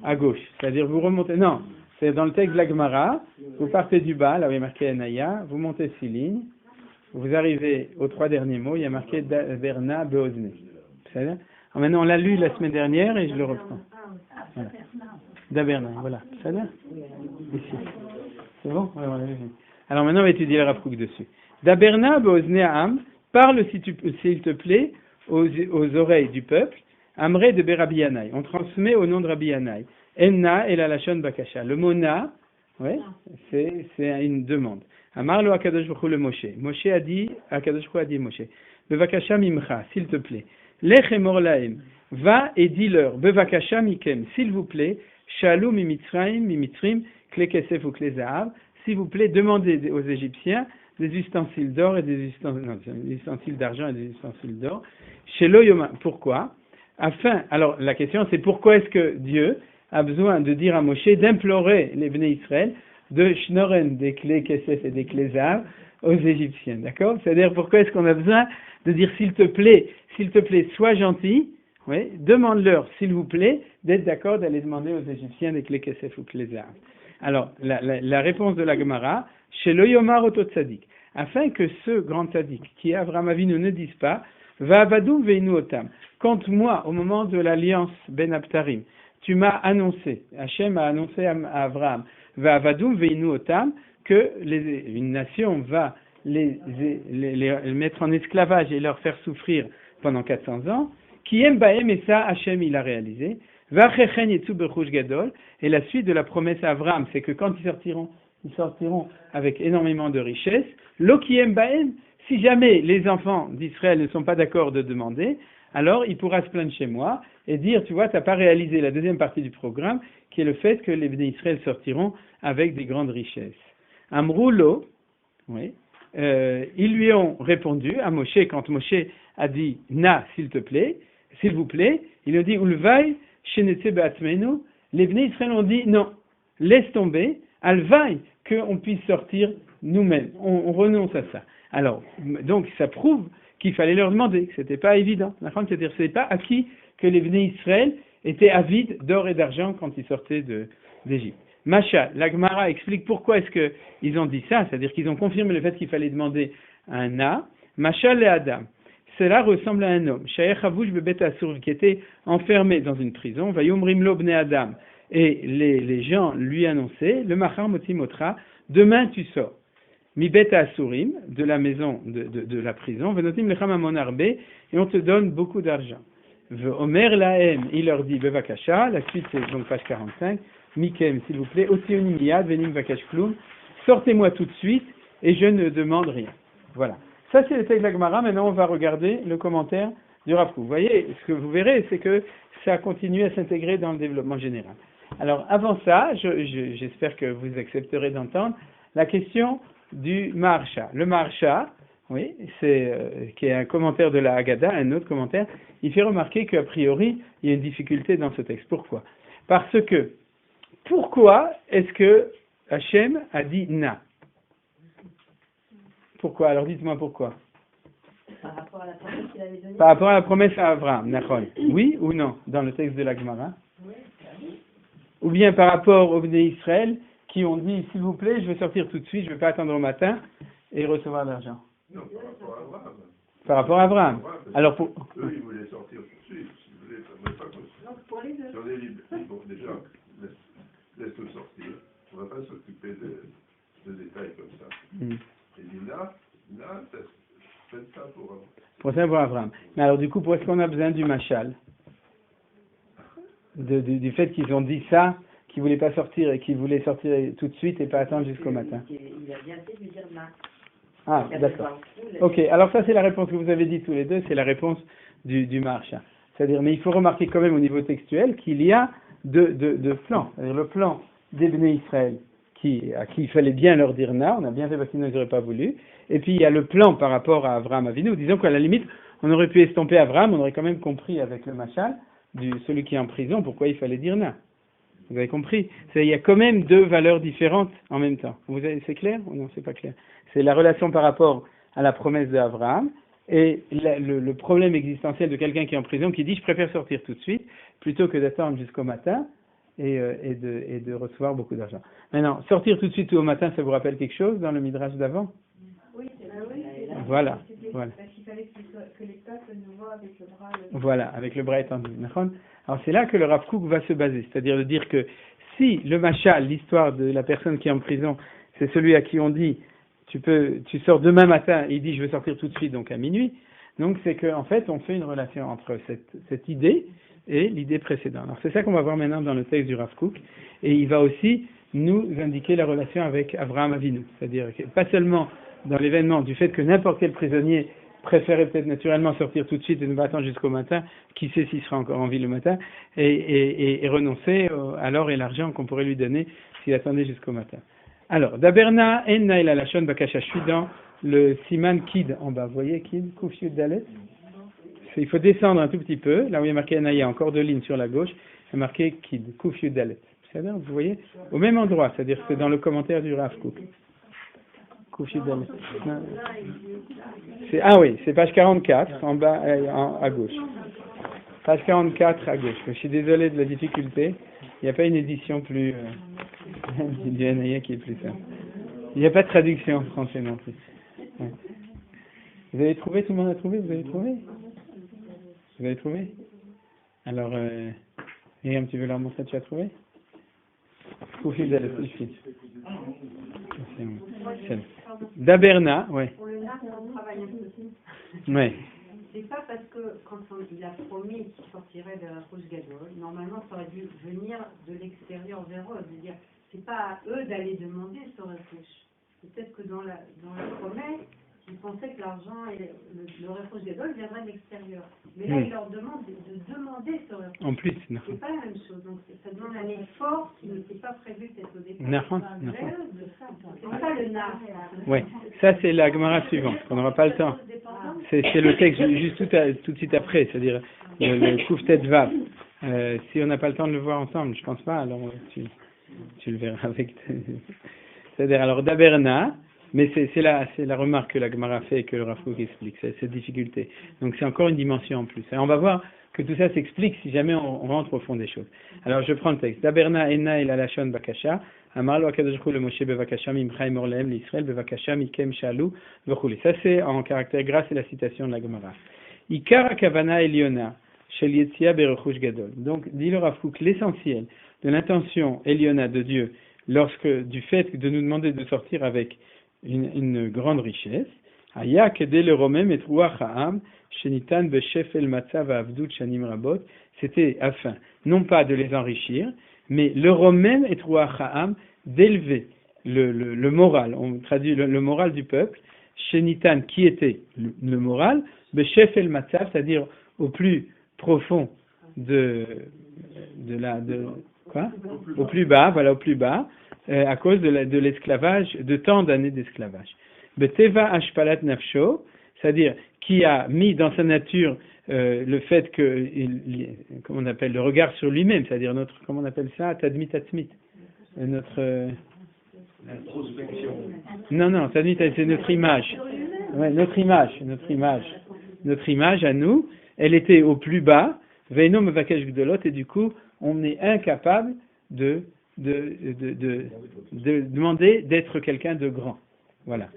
À gauche, c'est-à-dire vous remontez, non, c'est dans le texte de la Gemara, vous partez du bas, là où il y a marqué Enaya, vous montez 6 lignes, vous arrivez aux 3 derniers mots, il y a marqué Daberna Beozne. C'est-à-dire, maintenant on l'a lu la semaine dernière et je le reprends. Voilà. Daberna, voilà. C'est-à-dire ici. C'est bon? Ouais, on l'a vu. Alors maintenant on va étudier le Rav Kook dessus. Daberna Beozne Am, parle s'il te plaît aux oreilles du peuple. Amré de Rabbi Yanaï. On transmet au nom de Rabbi Yanaï. Enna et la lachon bakasha. Le mot na, ouais, c'est une demande. Amar lo Akadosh Baruch Hu le Moshe. Moshe a dit, Akadosh Baruch Hu a dit Moshe. Bevakasha mimcha, s'il te plaît. Lech emor lahem. Va et dis-leur. Bevakasha mikem, s'il vous plaît. Shalou mimitrim, kle kesef ou kle zahav. S'il vous plaît, demandez aux Égyptiens des ustensiles d'or et des ustensiles d'argent et des ustensiles d'or. Shelo yoma. Pourquoi? Alors la question c'est pourquoi est-ce que Dieu a besoin de dire à Moshe d'implorer les Bnei Israël de shnoren des clés kesef et des clés zahav aux Égyptiens, d'accord? C'est-à-dire pourquoi est-ce qu'on a besoin de dire s'il te plaît, sois gentil, oui, demande-leur s'il vous plaît d'être d'accord d'aller demander aux Égyptiens des clés kesef ou clés zahav. Alors la réponse de la Gemara, chez le Yomar Oto Tzadik, afin que ce grand tzaddik qui est Avraham Avinu ne dise pas va avadoum veinu otam. Quand moi, au moment de l'alliance Ben Abtarim, tu m'as annoncé, Hachem a annoncé à Abraham, va avadoum veinu otam, que une nation va les mettre en esclavage et leur faire souffrir pendant 400 ans, qui aime bahem, et ça Hachem il a réalisé, va chechen yetsu bechush gadol, et la suite de la promesse à Abraham, c'est que quand ils sortiront avec énormément de richesses, lo qui aime bahem, si jamais les enfants d'Israël ne sont pas d'accord de demander, alors il pourra se plaindre chez moi et dire, tu vois, tu n'as pas réalisé la deuxième partie du programme, qui est le fait que les Bnei Israël sortiront avec des grandes richesses. Amroulo, oui, ils lui ont répondu à Moshe, quand Moshe a dit, na, s'il vous plaît, il a dit, ulvaï, shenetse be'atzmenu, les Bnei Israël ont dit, non, laisse tomber, alvaï, qu'on puisse sortir nous-mêmes, on renonce à ça. Alors, donc, ça prouve qu'il fallait leur demander, que c'était pas évident. C'est-à-dire, c'est pas acquis que les Bnei Israël étaient avides d'or et d'argent quand ils sortaient d'Égypte. Macha, la Gemara explique pourquoi est-ce qu'ils ont dit ça, c'est-à-dire qu'ils ont confirmé le fait qu'il fallait demander un na. Macha le Adam. Cela ressemble à un homme, Shaech Havouj Bebet Asur, qui était enfermé dans une prison, Vayomrim Lo Bnei Adam. Et les gens lui annonçaient, le Machar Motimotra, demain tu sors. Mibet Asurim, de la maison de la prison, Venotim Lecham Amon Arbe, et on te donne beaucoup d'argent. Omer Lahem, il leur dit Bevakasha, la suite c'est donc page 45, Mikem, s'il vous plaît, Otioni Miyad, Venim Vakash Klum, sortez-moi tout de suite et je ne demande rien. Voilà. Ça c'est le texte de la Gemara, maintenant on va regarder le commentaire du Rav Kook. Vous voyez, ce que vous verrez, c'est que ça continue à s'intégrer dans le développement général. Alors avant ça, j'espère que vous accepterez d'entendre la question du Maharsha. Le Maharsha, oui, qui est un commentaire de la Haggadah, un autre commentaire, il fait remarquer qu'a priori, il y a une difficulté dans ce texte. Pourquoi? Pourquoi est-ce que Hachem a dit na? Pourquoi? Alors dites-moi pourquoi. Par rapport à la promesse qu'il avait donnée. Par rapport à la promesse à Abraham, d'accord. Oui ou non, dans le texte de la Gemara? Oui. Ou bien par rapport aux Bnei Israël, qui ont dit, s'il vous plaît, je vais sortir tout de suite, je ne vais pas attendre au matin et recevoir l'argent. Non, par rapport à Abraham. Par rapport à Abraham. Alors pour... Eux, ils voulaient sortir tout de suite, si vous voulez, ça ne voulait pas qu'on... Donc pour les deux. Si on est libre, bon, déjà, laisse-nous sortir. On ne va pas s'occuper de détails comme ça. Et dit là, faites ça pour Abraham. Pour ça, pour Abraham. Mais alors du coup, pourquoi est-ce qu'on a besoin du machal? Du fait qu'ils ont dit ça, qu'ils ne voulaient pas sortir et qu'ils voulaient sortir tout de suite et pas attendre jusqu'au matin. Il a bien fait de lui dire na. Ah, d'accord. Ok, alors ça c'est la réponse que vous avez dit tous les deux, c'est la réponse du Maharsha. C'est-à-dire, mais il faut remarquer quand même au niveau textuel qu'il y a deux plans. C'est-à-dire le plan des Bnei Israël, à qui il fallait bien leur dire na, on a bien fait parce qu'ils n'auraient pas voulu. Et puis il y a le plan par rapport à Avraham Avinu, disons qu'à la limite, On aurait pu estomper Abraham, on aurait quand même compris avec le machal, celui qui est en prison, pourquoi il fallait dire na. Vous avez compris? Il y a quand même deux valeurs différentes en même temps. C'est clair ou non, c'est pas clair? C'est la relation par rapport à la promesse d'Abraham et le problème existentiel de quelqu'un qui est en prison qui dit je préfère sortir tout de suite plutôt que d'attendre jusqu'au matin et de recevoir beaucoup d'argent. Maintenant, sortir tout de suite ou au matin, ça vous rappelle quelque chose dans le Midrash d'avant? Oui, Voilà. Parce qu'il fallait que les peuples nous voient avec le bras. Voilà, avec le bras étendu. Alors c'est là que le Rav Kook va se baser, c'est-à-dire de dire que si le machal, l'histoire de la personne qui est en prison, c'est celui à qui on dit tu sors demain matin, et il dit je veux sortir tout de suite, donc à minuit, donc c'est qu'en fait on fait une relation entre cette idée et l'idée précédente. Alors c'est ça qu'on va voir maintenant dans le texte du Rav Kook, et il va aussi nous indiquer la relation avec Abraham Avinu, c'est-à-dire que pas seulement dans l'événement du fait que n'importe quel prisonnier préférait peut-être naturellement sortir tout de suite et ne pas attendre jusqu'au matin, qui sait s'il sera encore en vie le matin, et renoncer à l'or et l'argent qu'on pourrait lui donner s'il attendait jusqu'au matin. Alors, Daberna en Naila Lachon Bakasha, je suis dans le Siman Kid en bas, vous voyez Kid, Kuf Yud Dalet. Il faut descendre un tout petit peu, là où il y a marqué Naïa, encore deux lignes sur la gauche, il y a marqué Kid, Kuf Yud Dalet. C'est-à-dire, vous voyez, au même endroit, c'est-à-dire que c'est dans le commentaire du Rav Kook. Ah oui, c'est page 44 en bas à gauche. Page 44 à gauche. Je suis désolé de la difficulté. Il n'y a pas une édition plus du NAIA qui est plus simple. Il n'y a pas de traduction en français non plus. Ouais. Vous avez trouvé? Tout le monde a trouvé? Vous avez trouvé? Vous avez trouvé? Alors, Myriam, tu veux leur montrer? Tu as trouvé? Daberna, ouais. Pour le NAR, on travaille un peu. Ouais. C'est pas parce que quand il a promis qu'il sortirait de la Rouge Gadol, normalement ça aurait dû venir de l'extérieur vers eux. C'est-à-dire, c'est pas à eux d'aller demander ce refuge. Peut-être que dans la promesse, ils pensaient que l'argent et le refuge Gadol viendrait de l'extérieur. Mais là, il leur demande de demander ce refuge. En plus, non. C'est pas la même chose. Donc ça demande un effort qui n'était pas prévu peut-être au départ. Non. C'est ça le nar. Ouais, ça c'est la Gemara suivante, on n'aura pas le temps. C'est le texte juste tout de suite après, c'est-à-dire le Kouf Tet Vav. Si on n'a pas le temps de le voir ensemble, je pense pas, alors tu le verras avec. C'est-à-dire alors Daberna, mais c'est la remarque que la Gemara fait et que le Rav Kook explique, c'est cette difficulté. Donc c'est encore une dimension en plus. Et on va voir que tout ça s'explique si jamais on rentre au fond des choses. Alors je prends le texte. Daberna ena el alashon bakasha. Amar lo HaKadosh Baruch Hu le Moshe bevakasha mimcha imorlehem l'Israël bevakasha mikem shalu v'chuli. Ça c'est en caractère grâce et la citation de la Gemara. Ikar hakavana eliona shel yetzia berechush gadol. Donc dit le Rav Kook, l'essentiel de l'intention eliona de Dieu du fait de nous demander de sortir avec une grande richesse. Aya kedé le romem et ruach ha'am shenitan beshefel matzav avdut shanim rabot. C'était afin non pas de les enrichir, mais le romem et ruach ha'am, d'élever le moral. On traduit le moral du peuple. Shenitan, qui était le moral, beshefel matzav, c'est-à-dire au plus profond au plus bas, à cause de l'esclavage, de tant d'années d'esclavage. Beteva ashpalat nafsho, c'est-à-dire qui a mis dans sa nature le fait que, comment on appelle, le regard sur lui-même, c'est-à-dire comment on appelle ça, tadmit atzmit, notre Introspection. Non, tadmit c'est notre image, ouais, notre image à nous, elle était au plus bas, veino mevakesh gdolot, et du coup on est incapable de demander d'être quelqu'un de grand. Voilà.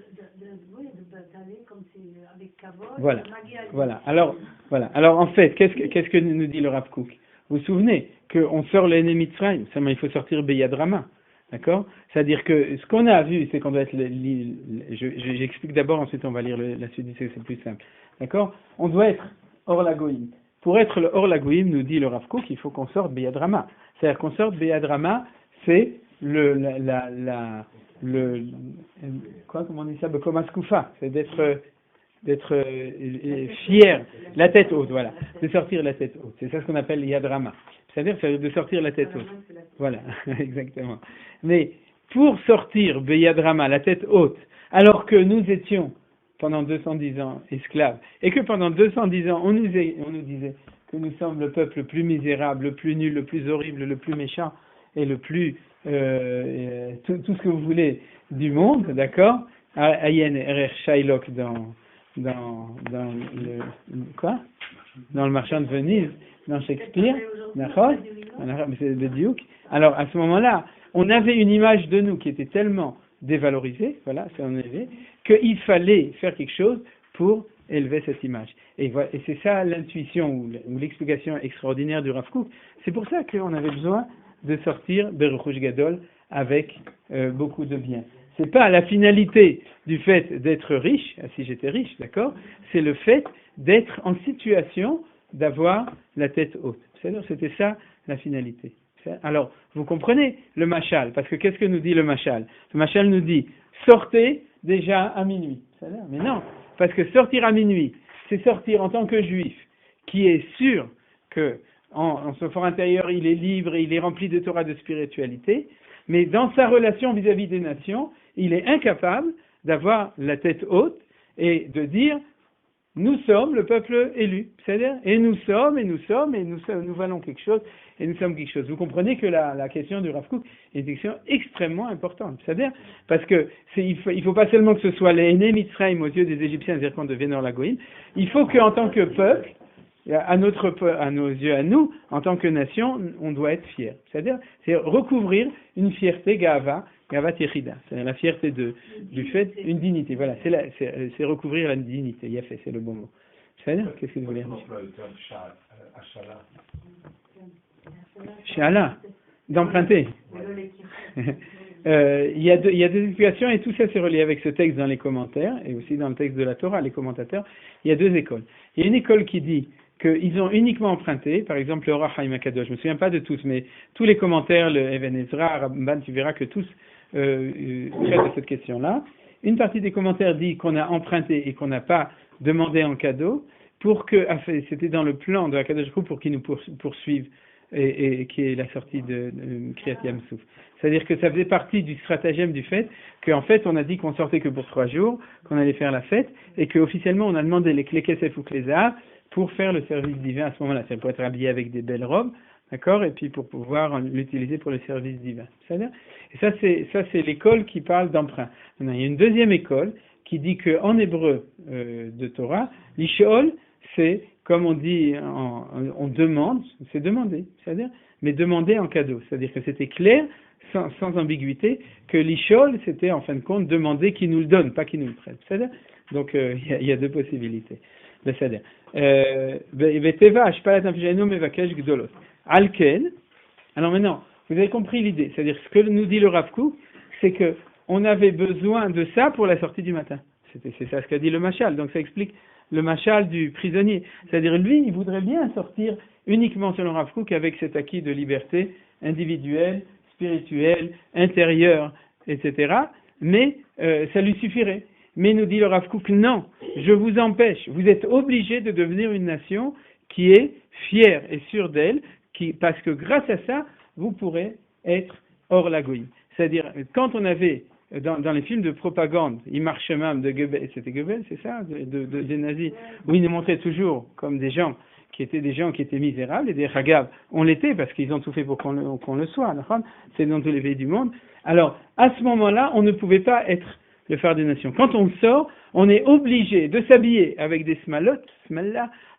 Voilà. Alors en fait, qu'est-ce que nous dit le Rav Kook? Vous vous souvenez qu'on sort l'ennemi de Mitzrayim, seulement il faut sortir Beyadrama. D'accord? C'est-à-dire que ce qu'on a vu, c'est qu'on doit être... J'explique d'abord, ensuite on va lire la suite, c'est plus simple. D'accord? On doit être hors la goïm. Pour être hors la goïm, nous dit le Rav Kook, il faut qu'on sorte Beyadrama. C'est-à-dire qu'on sorte Beyadrama, c'est comment on dit ça? Bekomaskoufa, c'est d'être fier, la tête haute, voilà, de sortir la tête haute. C'est ça ce qu'on appelle Yadrama. C'est-à-dire de sortir la tête haute. Voilà, exactement. Mais pour sortir Beyadrama, la tête haute, alors que nous étions pendant 210 ans esclaves, et que pendant 210 ans on nous disait que nous sommes le peuple le plus misérable, le plus nul, le plus horrible, le plus méchant, et le plus tout ce que vous voulez du monde, d'accord? Ayen Erer Shylock dans le Marchand de Venise, dans Shakespeare, d'accord? C'est le Duke. Alors à ce moment-là, on avait une image de nous qui était tellement dévalorisée, voilà, c'est en élevé, qu'il fallait faire quelque chose pour élever cette image. Et c'est ça l'intuition ou l'explication extraordinaire du Rav Kook. C'est pour ça qu'on avait besoin de sortir de Rouge Gadol avec beaucoup de biens. C'est pas la finalité du fait d'être riche, si j'étais riche, d'accord, c'est le fait d'être en situation d'avoir la tête haute. C'est-à-dire, c'était ça la finalité. Alors, vous comprenez le machal, parce que qu'est-ce que nous dit le machal? Le machal nous dit, sortez déjà à minuit. Mais non, parce que sortir à minuit, c'est sortir en tant que juif, qui est sûr que en son fort intérieur, il est libre et il est rempli de Torah de spiritualité, mais dans sa relation vis-à-vis des nations, il est incapable d'avoir la tête haute et de dire nous sommes le peuple élu, c'est-à-dire et nous valons quelque chose et nous sommes quelque chose. Vous comprenez que la question du Rav Kook est une question extrêmement importante, c'est-à-dire parce que il faut pas seulement que ce soit les aînés Mitzrayim aux yeux des Égyptiens, c'est-à-dire qu'on devienne hors la goïm, il faut qu'en tant que peuple, à nos yeux, à nous, en tant que nation, on doit être fiers. C'est-à-dire, c'est recouvrir une fierté Gavat Yechida. C'est-à-dire la fierté du fait, une dignité. Voilà, c'est recouvrir la dignité. Yafé, c'est le bon mot. C'est-à-dire, qu'est-ce que vous voulez dire? Shala, d'emprunter. Il y a deux explications et tout ça c'est relié avec ce texte dans les commentaires et aussi dans le texte de la Torah, les commentateurs. Il y a deux écoles. Il y a une école qui dit qu'ils ont uniquement emprunté, par exemple le Or HaChaim HaKadosh, je ne me souviens pas de tous, mais tous les commentaires, le Even Ezra, Ramban, tu verras que tous traitent de cette question-là. Une partie des commentaires dit qu'on a emprunté et qu'on n'a pas demandé en cadeau, c'était dans le plan de HaKadosh pour qu'ils nous poursuivent et qui est la sortie de Kriyat Yam Souf. C'est-à-dire que ça faisait partie du stratagème du fait qu'en fait on a dit qu'on sortait que pour 3 jours, qu'on allait faire la fête, et qu'officiellement on a demandé les clés Kesef ou clés Zahar pour faire le service divin à ce moment-là. C'est pour être habillé avec des belles robes, d'accord, et puis pour pouvoir l'utiliser pour le service divin. C'est-à-dire, et ça c'est l'école qui parle d'emprunt. Maintenant, il y a une deuxième école qui dit qu'en hébreu de Torah, l'ishol, c'est comme on dit, on demande, c'est demander, c'est-à-dire, mais demander en cadeau. C'est-à-dire que c'était clair, sans ambiguïté, que l'ishol, c'était en fin de compte demander qu'il nous le donne, pas qu'il nous le prête. C'est-à-dire, donc il y a deux possibilités. C'est-à-dire, alors maintenant, vous avez compris l'idée. C'est-à-dire, ce que nous dit le Rav Kook, c'est que on avait besoin de ça pour la sortie du matin. C'est ça ce qu'a dit le Machal. Donc ça explique le Machal du prisonnier. C'est-à-dire, lui, il voudrait bien sortir uniquement selon Rav Kook avec cet acquis de liberté individuelle, spirituelle, intérieure, etc. Mais ça lui suffirait. Mais nous dit le Rav Kook, non, je vous empêche. Vous êtes obligés de devenir une nation qui est fière et sûre d'elle, parce que grâce à ça, vous pourrez être hors la goïm. C'est-à-dire, quand on avait dans les films de propagande, Imar Shemam de Goebbels, c'était Goebbels, c'est ça, des nazis, où ils nous montraient toujours comme des gens qui étaient misérables, et des Hagav, on l'était parce qu'ils ont tout fait pour qu'on le soit, c'est dans tous les pays du monde. Alors, à ce moment-là, on ne pouvait pas être le phare des nations. Quand on sort, on est obligé de s'habiller avec des smalotes,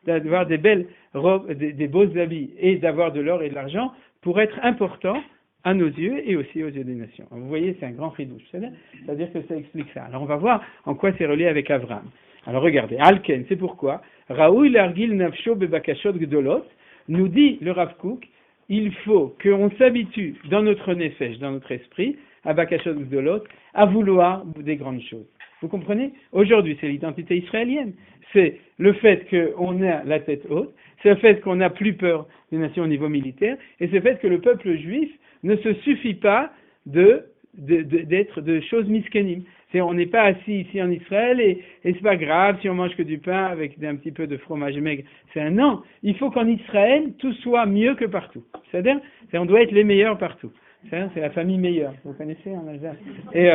d'avoir des belles robes, des beaux habits, et d'avoir de l'or et de l'argent pour être important à nos yeux et aussi aux yeux des nations. Vous voyez, c'est un grand ridouche. C'est-à-dire que ça explique ça. Alors on va voir en quoi c'est relié avec Abraham. Alors regardez, Alken, c'est pourquoi Raoui Largil Nafsho Bebakashot Gdolot nous dit le Rav Kook, il faut qu'on s'habitue dans notre nefesh, dans notre esprit, à Bakashot Gdolot, à vouloir des grandes choses. Vous comprenez? Aujourd'hui, c'est l'identité israélienne. C'est le fait qu'on a la tête haute, c'est le fait qu'on n'a plus peur des nations au niveau militaire, et c'est le fait que le peuple juif ne se suffit pas d'être de choses miskenim. On n'est pas assis ici en Israël et c'est pas grave si on mange que du pain avec un petit peu de fromage maigre. C'est un non. Il faut qu'en Israël, tout soit mieux que partout. C'est-à-dire, on doit être les meilleurs partout. C'est la famille meilleure, vous connaissez en Alsace. Et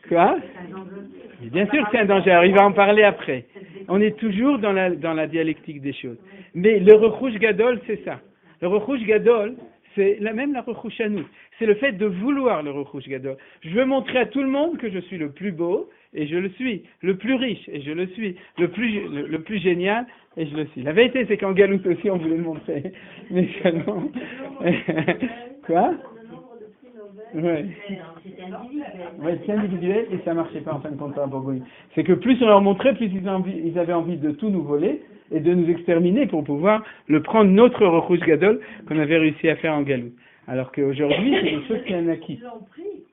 quoi? Bien sûr que c'est un danger, alors il va en parler après. On est toujours dans la dialectique des choses. Mais le Rechush Gadol, c'est ça. Le Rechush Gadol, c'est même la Rechush Anout. C'est le fait de vouloir le Rechush Gadol. Je veux montrer à tout le monde que je suis le plus beau, et je le suis. Le plus riche, et je le suis. Le plus génial, et je le suis. La vérité, c'est qu'en Galout aussi, on voulait le montrer. Mais seulement... Quoi? Ouais. C'est individuel et ça marchait pas en fin de compte à Bourgogne. C'est que plus on leur montrait, plus ils avaient envie de tout nous voler et de nous exterminer pour pouvoir le prendre notre Rechush Gadol qu'on avait réussi à faire en Galout. Alors qu'aujourd'hui, c'est quelque chose qui est un acquis.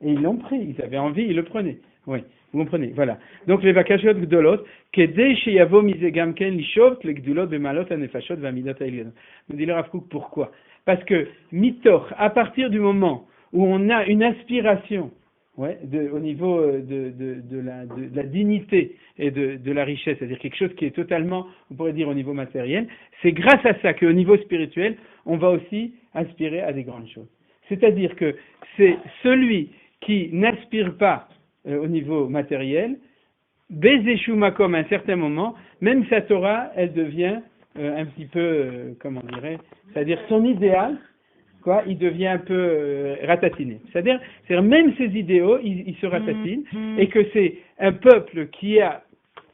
Et ils l'ont pris, ils avaient envie, ils le prenaient. Oui, vous comprenez, voilà. Donc les Vakashot Gdolot, Kedei Sheyavo Mizegam Ken Lishot, les Gdulot Bemalot Anefashot Vamidot Ailionot. Nous dit le Rav Kook, pourquoi? Parce que Mitoch, à partir du moment où on a une aspiration au niveau de la dignité et de la richesse, c'est-à-dire quelque chose qui est totalement, on pourrait dire au niveau matériel, c'est grâce à ça qu'au niveau spirituel, on va aussi aspirer à des grandes choses. C'est-à-dire que c'est celui qui n'aspire pas au niveau matériel, Bezeshu Makom à un certain moment, même sa Torah, elle devient un petit peu, comment on dirait, c'est-à-dire son idéal, il devient un peu ratatiné. C'est-à-dire même ses idéaux, ils se ratatinent, et que c'est un peuple qui a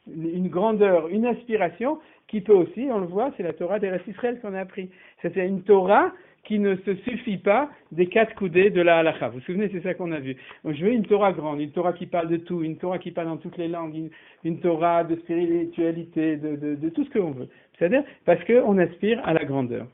une grandeur, une aspiration, qui peut aussi, on le voit, c'est la Torah d'Eretz Israël qu'on a appris. C'est une Torah qui ne se suffit pas des 4 coudées de la halakha. Vous vous souvenez, c'est ça qu'on a vu. Donc, je veux une Torah grande, une Torah qui parle de tout, une Torah qui parle dans toutes les langues, une Torah de spiritualité, de tout ce que l'on veut. C'est-à-dire parce qu'on aspire à la grandeur.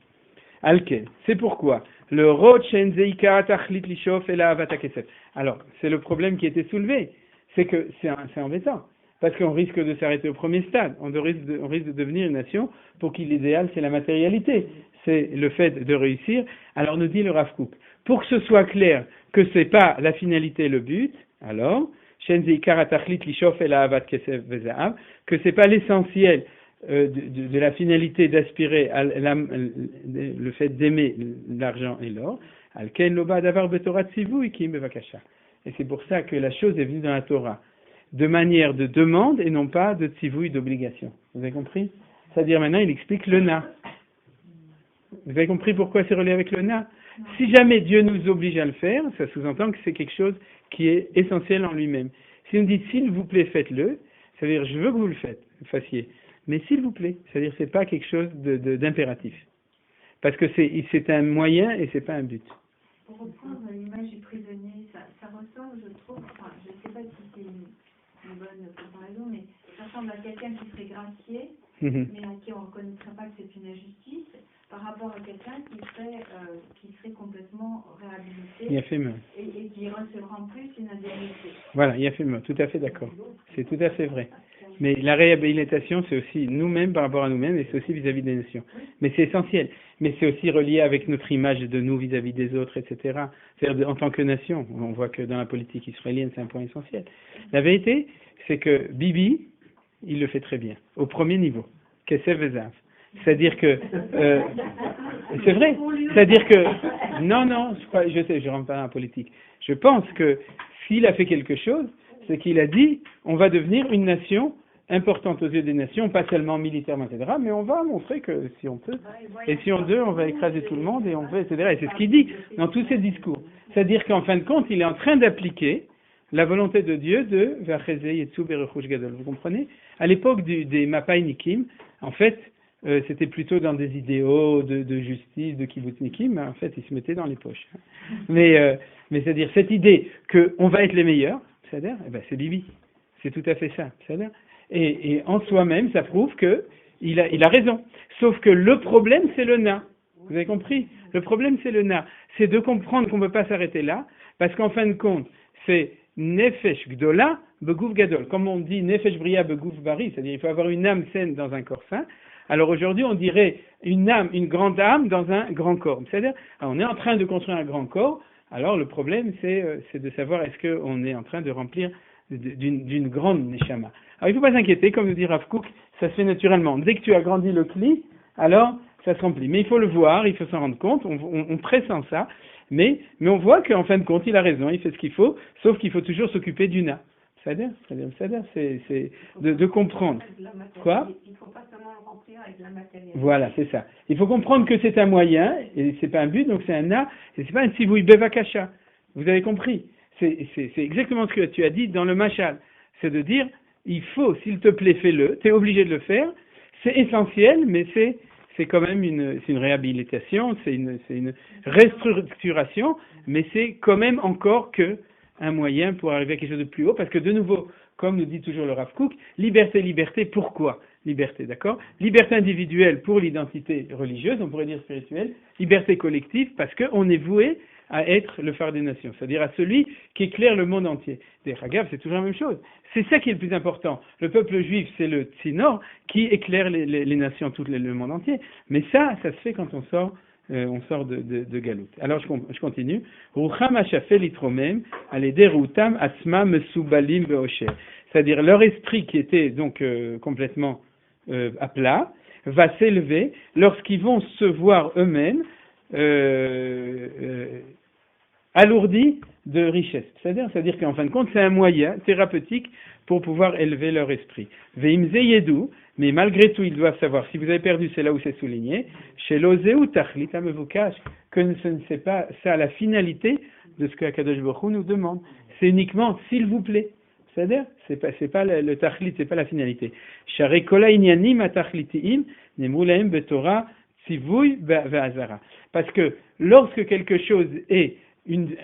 Alken. C'est pourquoi le Rochen Zeika Tachlit Lishof et la Avata Kesef. Alors, c'est le problème qui a été soulevé. C'est que c'est embêtant. Parce qu'on risque de s'arrêter au premier stade. On risque de devenir une nation pour qui l'idéal, c'est la matérialité. C'est le fait de réussir. Alors, nous dit le Rav Kook, pour que ce soit clair que c'est pas la finalité, le but, alors, Shen Zeika Tachlit Lishof et la Avata Kesef Vezahav, que c'est pas l'essentiel de la finalité d'aspirer à le fait d'aimer l'argent et l'or, alken loba davar betorah tzivui ki bevakasha. Et c'est pour ça que la chose est venue dans la Torah, de manière de demande et non pas de tzivui, d'obligation. Vous avez compris? C'est-à-dire maintenant il explique le na. Vous avez compris pourquoi c'est relié avec le na? Si jamais Dieu nous oblige à le faire, ça sous-entend que c'est quelque chose qui est essentiel en lui-même. Si on dit s'il vous plaît faites-le, ça veut dire je veux que vous le fassiez. Mais s'il vous plaît, c'est-à-dire c'est pas quelque chose d'impératif. Parce que c'est un moyen et c'est pas un but. Pour reprendre l'image du prisonnier, ça ressemble, je trouve, enfin, je ne sais pas si c'est une bonne comparaison, mais ça ressemble à quelqu'un qui serait gracié, mais à qui on ne reconnaîtrait pas que c'est une injustice, par rapport à quelqu'un qui serait complètement réhabilité et qui recevra en plus une indemnité. Voilà, il y a fait tout à fait d'accord. C'est tout à fait vrai. Mais la réhabilitation, c'est aussi nous-mêmes par rapport à nous-mêmes et c'est aussi vis-à-vis des nations. Mais c'est essentiel. Mais c'est aussi relié avec notre image de nous vis-à-vis des autres, etc. C'est-à-dire en tant que nation. On voit que dans la politique israélienne, c'est un point essentiel. La vérité, c'est que Bibi, il le fait très bien. Au premier niveau. Kesef Vezav. C'est-à-dire que... c'est vrai. C'est-à-dire que... Non, je sais, je ne rentre pas dans la politique. Je pense que s'il a fait quelque chose, c'est qu'il a dit, on va devenir une nation importante aux yeux des nations, pas seulement militairement, etc., mais on va montrer que si on peut, et si on veut, on va écraser tout le monde, et on veut, etc. Et c'est ce qu'il dit dans tous ses discours. C'est-à-dire qu'en fin de compte, il est en train d'appliquer la volonté de Dieu de Vachezei Yetsu Berechush Gadol. Vous comprenez? À l'époque des Mapai Nikim, en fait, c'était plutôt dans des idéaux de justice, de kibbutz nikim, mais en fait, ils se mettaient dans les poches. Mais c'est-à-dire, cette idée qu'on va être les meilleurs, c'est-à-dire, c'est Bibi. C'est tout à fait ça, c'est-à-dire. Et en soi-même, ça prouve qu'il a raison. Sauf que le problème, c'est le na. Vous avez compris? Le problème, c'est le na. C'est de comprendre qu'on ne peut pas s'arrêter là, parce qu'en fin de compte, c'est nefesh gdola begouf gadol. Comme on dit nefesh bria begouf bari, c'est-à-dire il faut avoir une âme saine dans un corps sain. Alors aujourd'hui, on dirait une grande âme dans un grand corps. C'est-à-dire, on est en train de construire un grand corps. Alors le problème, c'est de savoir est-ce qu'on est en train de remplir d'une grande neshama. Alors il ne faut pas s'inquiéter, comme nous dit Rav Kook, ça se fait naturellement. Dès que tu as grandi le kli, alors ça se remplit. Mais il faut le voir, il faut s'en rendre compte, on pressent ça, mais on voit qu'en fin de compte, il a raison, il fait ce qu'il faut, sauf qu'il faut toujours s'occuper du na. C'est de comprendre. Quoi? Il ne faut pas seulement le remplir avec de la matérielle. Voilà, c'est ça. Il faut comprendre que c'est un moyen, et c'est pas un but, donc c'est un na, et c'est pas un tzivouï bevakasha. Vous avez compris? C'est exactement ce que tu as dit dans le machal. C'est de dire, il faut, s'il te plaît, fais-le, tu es obligé de le faire, c'est essentiel, mais c'est quand même une réhabilitation, c'est une restructuration, mais c'est quand même encore que un moyen pour arriver à quelque chose de plus haut, parce que de nouveau, comme nous dit toujours le Rav Kook, liberté, liberté, pourquoi? Liberté, d'accord? Liberté individuelle pour l'identité religieuse, on pourrait dire spirituelle, liberté collective, parce qu'on est voué à être le phare des nations, c'est-à-dire à celui qui éclaire le monde entier. Des Hagav, c'est toujours la même chose. C'est ça qui est le plus important. Le peuple juif, c'est le Tsinor qui éclaire les nations, tout le monde entier. Mais ça se fait quand on sort de Galout. Alors je continue. Rucham hashafel litromem aleder utam asma mesubalim beosher. C'est-à-dire leur esprit qui était donc complètement à plat va s'élever lorsqu'ils vont se voir eux-mêmes alourdis de richesse. C'est-à-dire qu'en fin de compte, c'est un moyen thérapeutique pour pouvoir élever leur esprit. Veimze yedou, mais malgré tout, ils doivent savoir, si vous avez perdu, c'est là où c'est souligné, chez l'oseu tachlit amevukash, que ce ne c'est pas ça la finalité de ce que Akadosh Baruch Hu nous demande. C'est uniquement s'il vous plaît. C'est-à-dire, c'est pas le tachlit, c'est pas la finalité. Share kola inyanim atachlitiim nemulaim betorah tzivui ve'azara. Parce que lorsque quelque chose est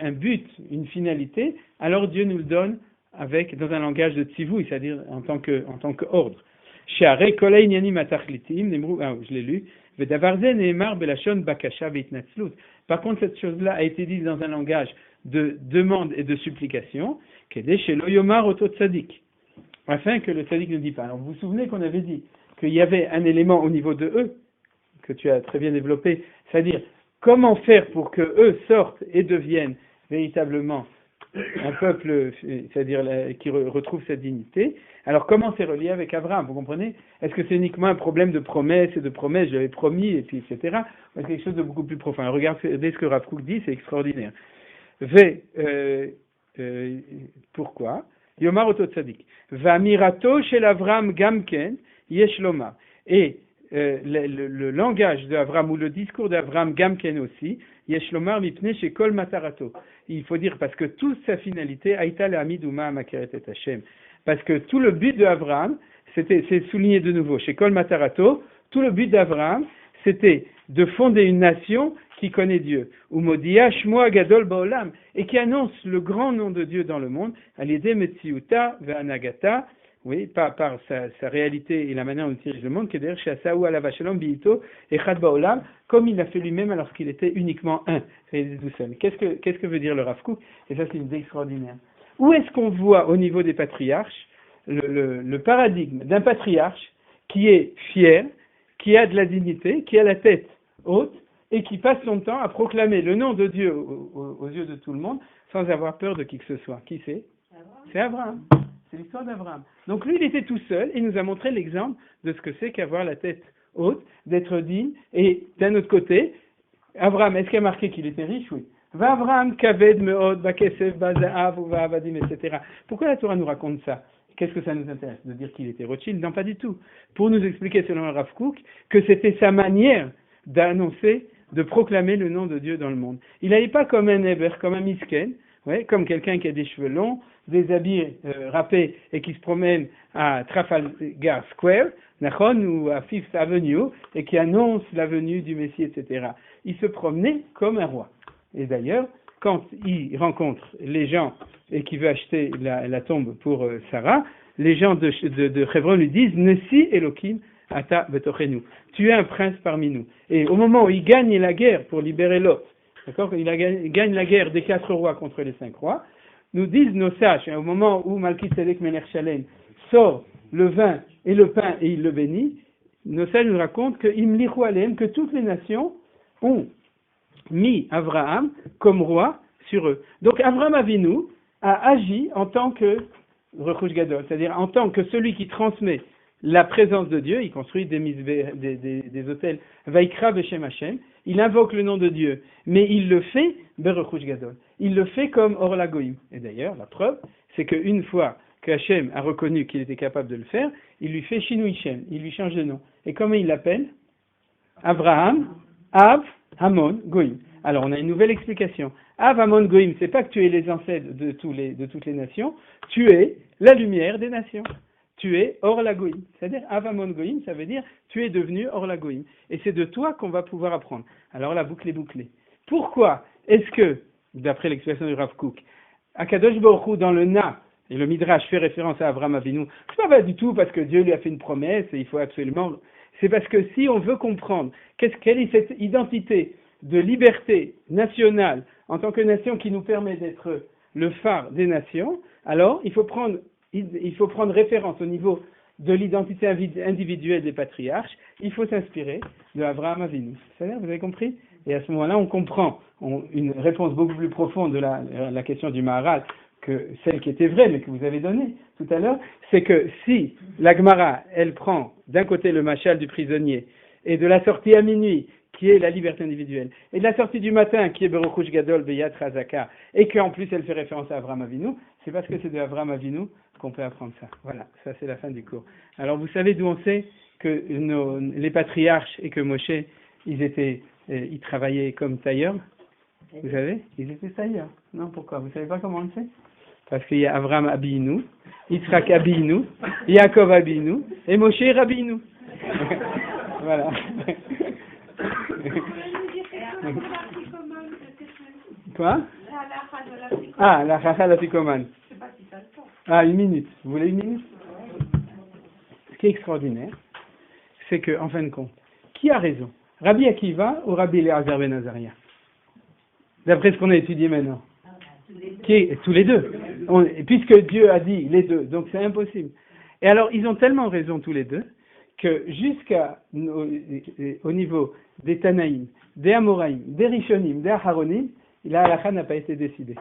un but, une finalité, alors Dieu nous le donne dans un langage de tzivui, c'est-à-dire en tant qu'ordre. Je l'ai lu. Par contre, cette chose-là a été dite dans un langage de demande et de supplication, afin que le tzaddik ne dise pas. Alors, vous vous souvenez qu'on avait dit qu'il y avait un élément au niveau de eux, que tu as très bien développé, c'est-à-dire comment faire pour que eux sortent et deviennent véritablement un peuple, c'est-à-dire qui retrouve sa dignité. Alors comment c'est relié avec Abraham, vous comprenez? Est-ce que c'est uniquement un problème de promesse et de promesse, j'avais promis, et puis etc. Ou est-ce quelque chose de beaucoup plus profond? Regardez ce que Rav Kook dit, c'est extraordinaire. Pourquoi? Yomar Oto Tzadik. Vamirato shel Avram Gamken yesh lomar. Et le langage d'Avram ou le discours d'Avram Gamken aussi, yesh lomar mipne shekol matarato. Il faut dire parce que toute sa finalité, Aïta le'amiduma makeret et Hashem. Parce que tout le but d'Abraham, c'est souligné de nouveau, chez Kol Matarato, tout le but d'Abraham, c'était de fonder une nation qui connaît Dieu. Umodia Shmoa Gadol Baolam, et qui annonce le grand nom de Dieu dans le monde, Aliede Metsiuta Ve'anagata, oui, par sa réalité et la manière dont il dirige le monde, qui est d'ailleurs chez Asaou Alavashalom Biito et Chad Baolam, comme il l'a fait lui-même alors qu'il était uniquement un. Qu'est-ce que veut dire le Rav Kook? Et ça, c'est une idée extraordinaire. Où est-ce qu'on voit au niveau des patriarches le paradigme d'un patriarche qui est fier, qui a de la dignité, qui a la tête haute et qui passe son temps à proclamer le nom de Dieu aux yeux de tout le monde sans avoir peur de qui que ce soit? Qui c'est? C'est Abraham. C'est l'histoire d'Abraham. Donc lui, il était tout seul et il nous a montré l'exemple de ce que c'est qu'avoir la tête haute, d'être digne. Et d'un autre côté, Abraham, est-ce qu'il a marqué qu'il était riche? Oui. V'Avraham kaved meod ba'kesef ba'za'av va'avadim, etc. Pourquoi la Torah nous raconte ça? Qu'est-ce que ça nous intéresse? De dire qu'il était Rothschild? Non, pas du tout. Pour nous expliquer selon le Rav Kook que c'était sa manière d'annoncer, de proclamer le nom de Dieu dans le monde. Il n'allait pas comme un Eber, comme un Misken, ouais, comme quelqu'un qui a des cheveux longs, des habits râpés et qui se promène à Trafalgar Square, ou à Fifth Avenue, et qui annonce la venue du Messie, etc. Il se promenait comme un roi. Et d'ailleurs, quand il rencontre les gens et qu'il veut acheter la tombe pour Sarah, les gens de Hebron lui disent « Nessi Elohim ata betochenu » tu es un prince parmi nous. Et au moment où il gagne la guerre pour libérer Lot, d'accord, il gagne la guerre des 4 rois contre les 5 rois, nous disent nos sages, au moment où Malkisedek Melech Shalem sort le vin et le pain et il le bénit, nos sages nous racontent que toutes les nations ont mis Abraham comme roi sur eux. Donc Abraham Avinu a agi en tant que Rechush Gadol, c'est-à-dire en tant que celui qui transmet la présence de Dieu, il construit des hôtels, Vaikra Beshem Hashem, il invoque le nom de Dieu, mais il le fait Berechush Gadol, il le fait comme Or Lagoïm. Et d'ailleurs, la preuve, c'est qu'une fois que Hashem a reconnu qu'il était capable de le faire, il lui fait Shinui Shem, il lui change de nom. Et comment il l'appelle? Abraham, Av, Hamon, Goïm. Alors on a une nouvelle explication. Av, Hamon, Goïm, c'est pas que tu es les ancêtres de toutes les nations, tu es la lumière des nations. Tu es Or la Goïm. C'est-à-dire Av, Hamon, Goïm, ça veut dire tu es devenu Or la Goïm. Et c'est de toi qu'on va pouvoir apprendre. Alors la boucle est bouclée. Pourquoi est-ce que, d'après l'explication du Rav Kook, Akadosh Baruch Hu dans le Na, et le Midrash fait référence à Abraham Avinu, c'est pas du tout parce que Dieu lui a fait une promesse et il faut absolument... C'est parce que si on veut comprendre quelle est cette identité de liberté nationale en tant que nation qui nous permet d'être le phare des nations, alors il faut prendre référence au niveau de l'identité individuelle des patriarches, il faut s'inspirer de Abraham Avinu. C'est-à-dire, vous avez compris? Et à ce moment-là, on comprend une réponse beaucoup plus profonde de la question du Maharal que celle qui était vraie, mais que vous avez donnée tout à l'heure, c'est que si la Gemara, elle prend d'un côté le machal du prisonnier, et de la sortie à minuit, qui est la liberté individuelle, et de la sortie du matin, qui est Berokush Gadol Beyat Razaka, et qu'en plus elle fait référence à Abraham Avinu, c'est parce que c'est de Abraham Avinu qu'on peut apprendre ça. Voilà, ça c'est la fin du cours. Alors vous savez d'où on sait que les patriarches et que Moshe, ils travaillaient comme tailleurs? Vous savez? Ils étaient tailleurs. Non, pourquoi? Vous savez pas comment on le sait? Parce qu'il y a Abraham Abinu, Yitzhak Abinu, Yaakov Abinu, et Moshe Rabinu. Voilà. Quoi? Ah, la chacha la ficomane. Ah, une minute. Vous voulez une minute? Ce qui est extraordinaire, c'est que, en fin de compte, qui a raison? Rabbi Akiva ou Rabbi Eliezer ben Azariah? D'après ce qu'on a étudié maintenant. Tous les deux. Puisque Dieu a dit les deux, donc c'est impossible. Et alors, ils ont tellement raison tous les deux, que au niveau des Tanaïm, des Amoraïm, des Rishonim, des Aharonim, la halakha n'a pas été décidée.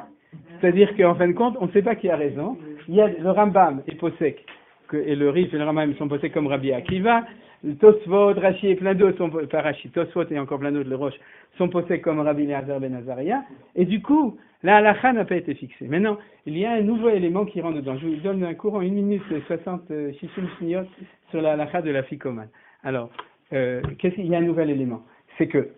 C'est-à-dire qu'en fin de compte, on ne sait pas qui a raison. Il y a le Rambam et Posek, et le Rif et le Rambam sont posés comme Rabbi Akiva, le Tosfot, Rashi et plein d'autres sont pas Rashi, Tosfot et encore plein d'autres, le Roche, sont posés comme Rabbi Eliezer ben Azariah, et du coup, la halakha n'a pas été fixée. Maintenant, il y a un nouveau élément qui rentre dedans. Je vous donne un cours en 1 minute 60 shishim shniyot sur la halakha de la ficomane. Alors, il y a un nouvel élément. C'est que,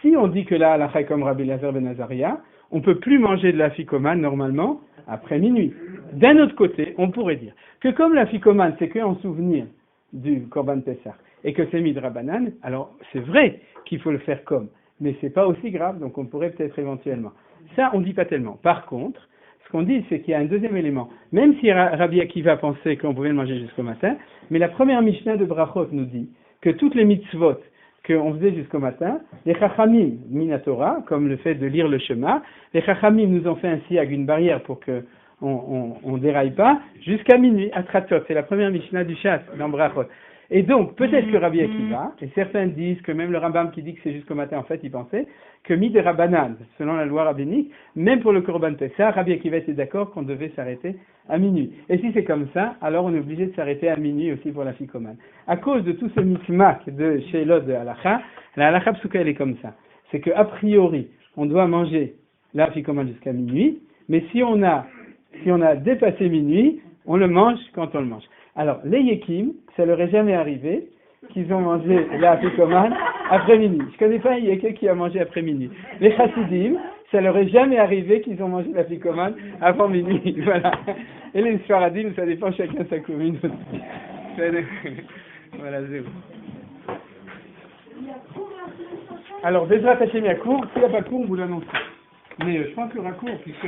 si on dit que la halakha est comme Rabbi Eliezer ben Azariah, on ne peut plus manger de la ficomane normalement après minuit. D'un autre côté, on pourrait dire que comme la ficomane, c'est qu'en souvenir du Korban Pessah, et que c'est midrabanan, alors c'est vrai qu'il faut le faire comme, mais c'est pas aussi grave, donc on pourrait peut-être éventuellement. Ça, on ne dit pas tellement. Par contre, ce qu'on dit, c'est qu'il y a un deuxième élément. Même si Rabbi Akiva pensait qu'on pouvait le manger jusqu'au matin, mais la première Mishnah de Brachot nous dit que toutes les mitzvot qu'on faisait jusqu'au matin, les Chachamim Minatora, comme le fait de lire le Shema, les Chachamim nous ont fait ainsi avec une barrière pour que on déraille pas, jusqu'à minuit, à Tratzot. C'est la première Mishnah du Shas dans Brachot. Et donc, peut-être que Rabbi Akiva, et certains disent que même le Rambam qui dit que c'est jusqu'au matin, en fait, il pensait que Miderabanan, selon la loi rabbinique, même pour le Korban Pessah, Rabbi Akiva était d'accord qu'on devait s'arrêter à minuit. Et si c'est comme ça, alors on est obligé de s'arrêter à minuit aussi pour la ficomane. À cause de tout ce micmac de Sheilot de Halakha, la Halakha Psuka, elle est comme ça. C'est qu'a priori, on doit manger la ficomane jusqu'à minuit, mais si on a dépassé minuit, on le mange quand on le mange. Alors, les Yekim, ça leur est jamais arrivé qu'ils ont mangé la ficomane après minuit. Je connais pas un Yekim qui a mangé après minuit. Les Chassidim, ça leur est jamais arrivé qu'ils ont mangé la ficomane avant minuit. Voilà. Et les Sfaradim, ça dépend chacun sa communauté. Voilà, c'est bon. Alors, Bezrat Hashem, il y a cours. S'il n'y a pas cours, on vous l'annonce. Mais je pense qu'il y aura cours, puisque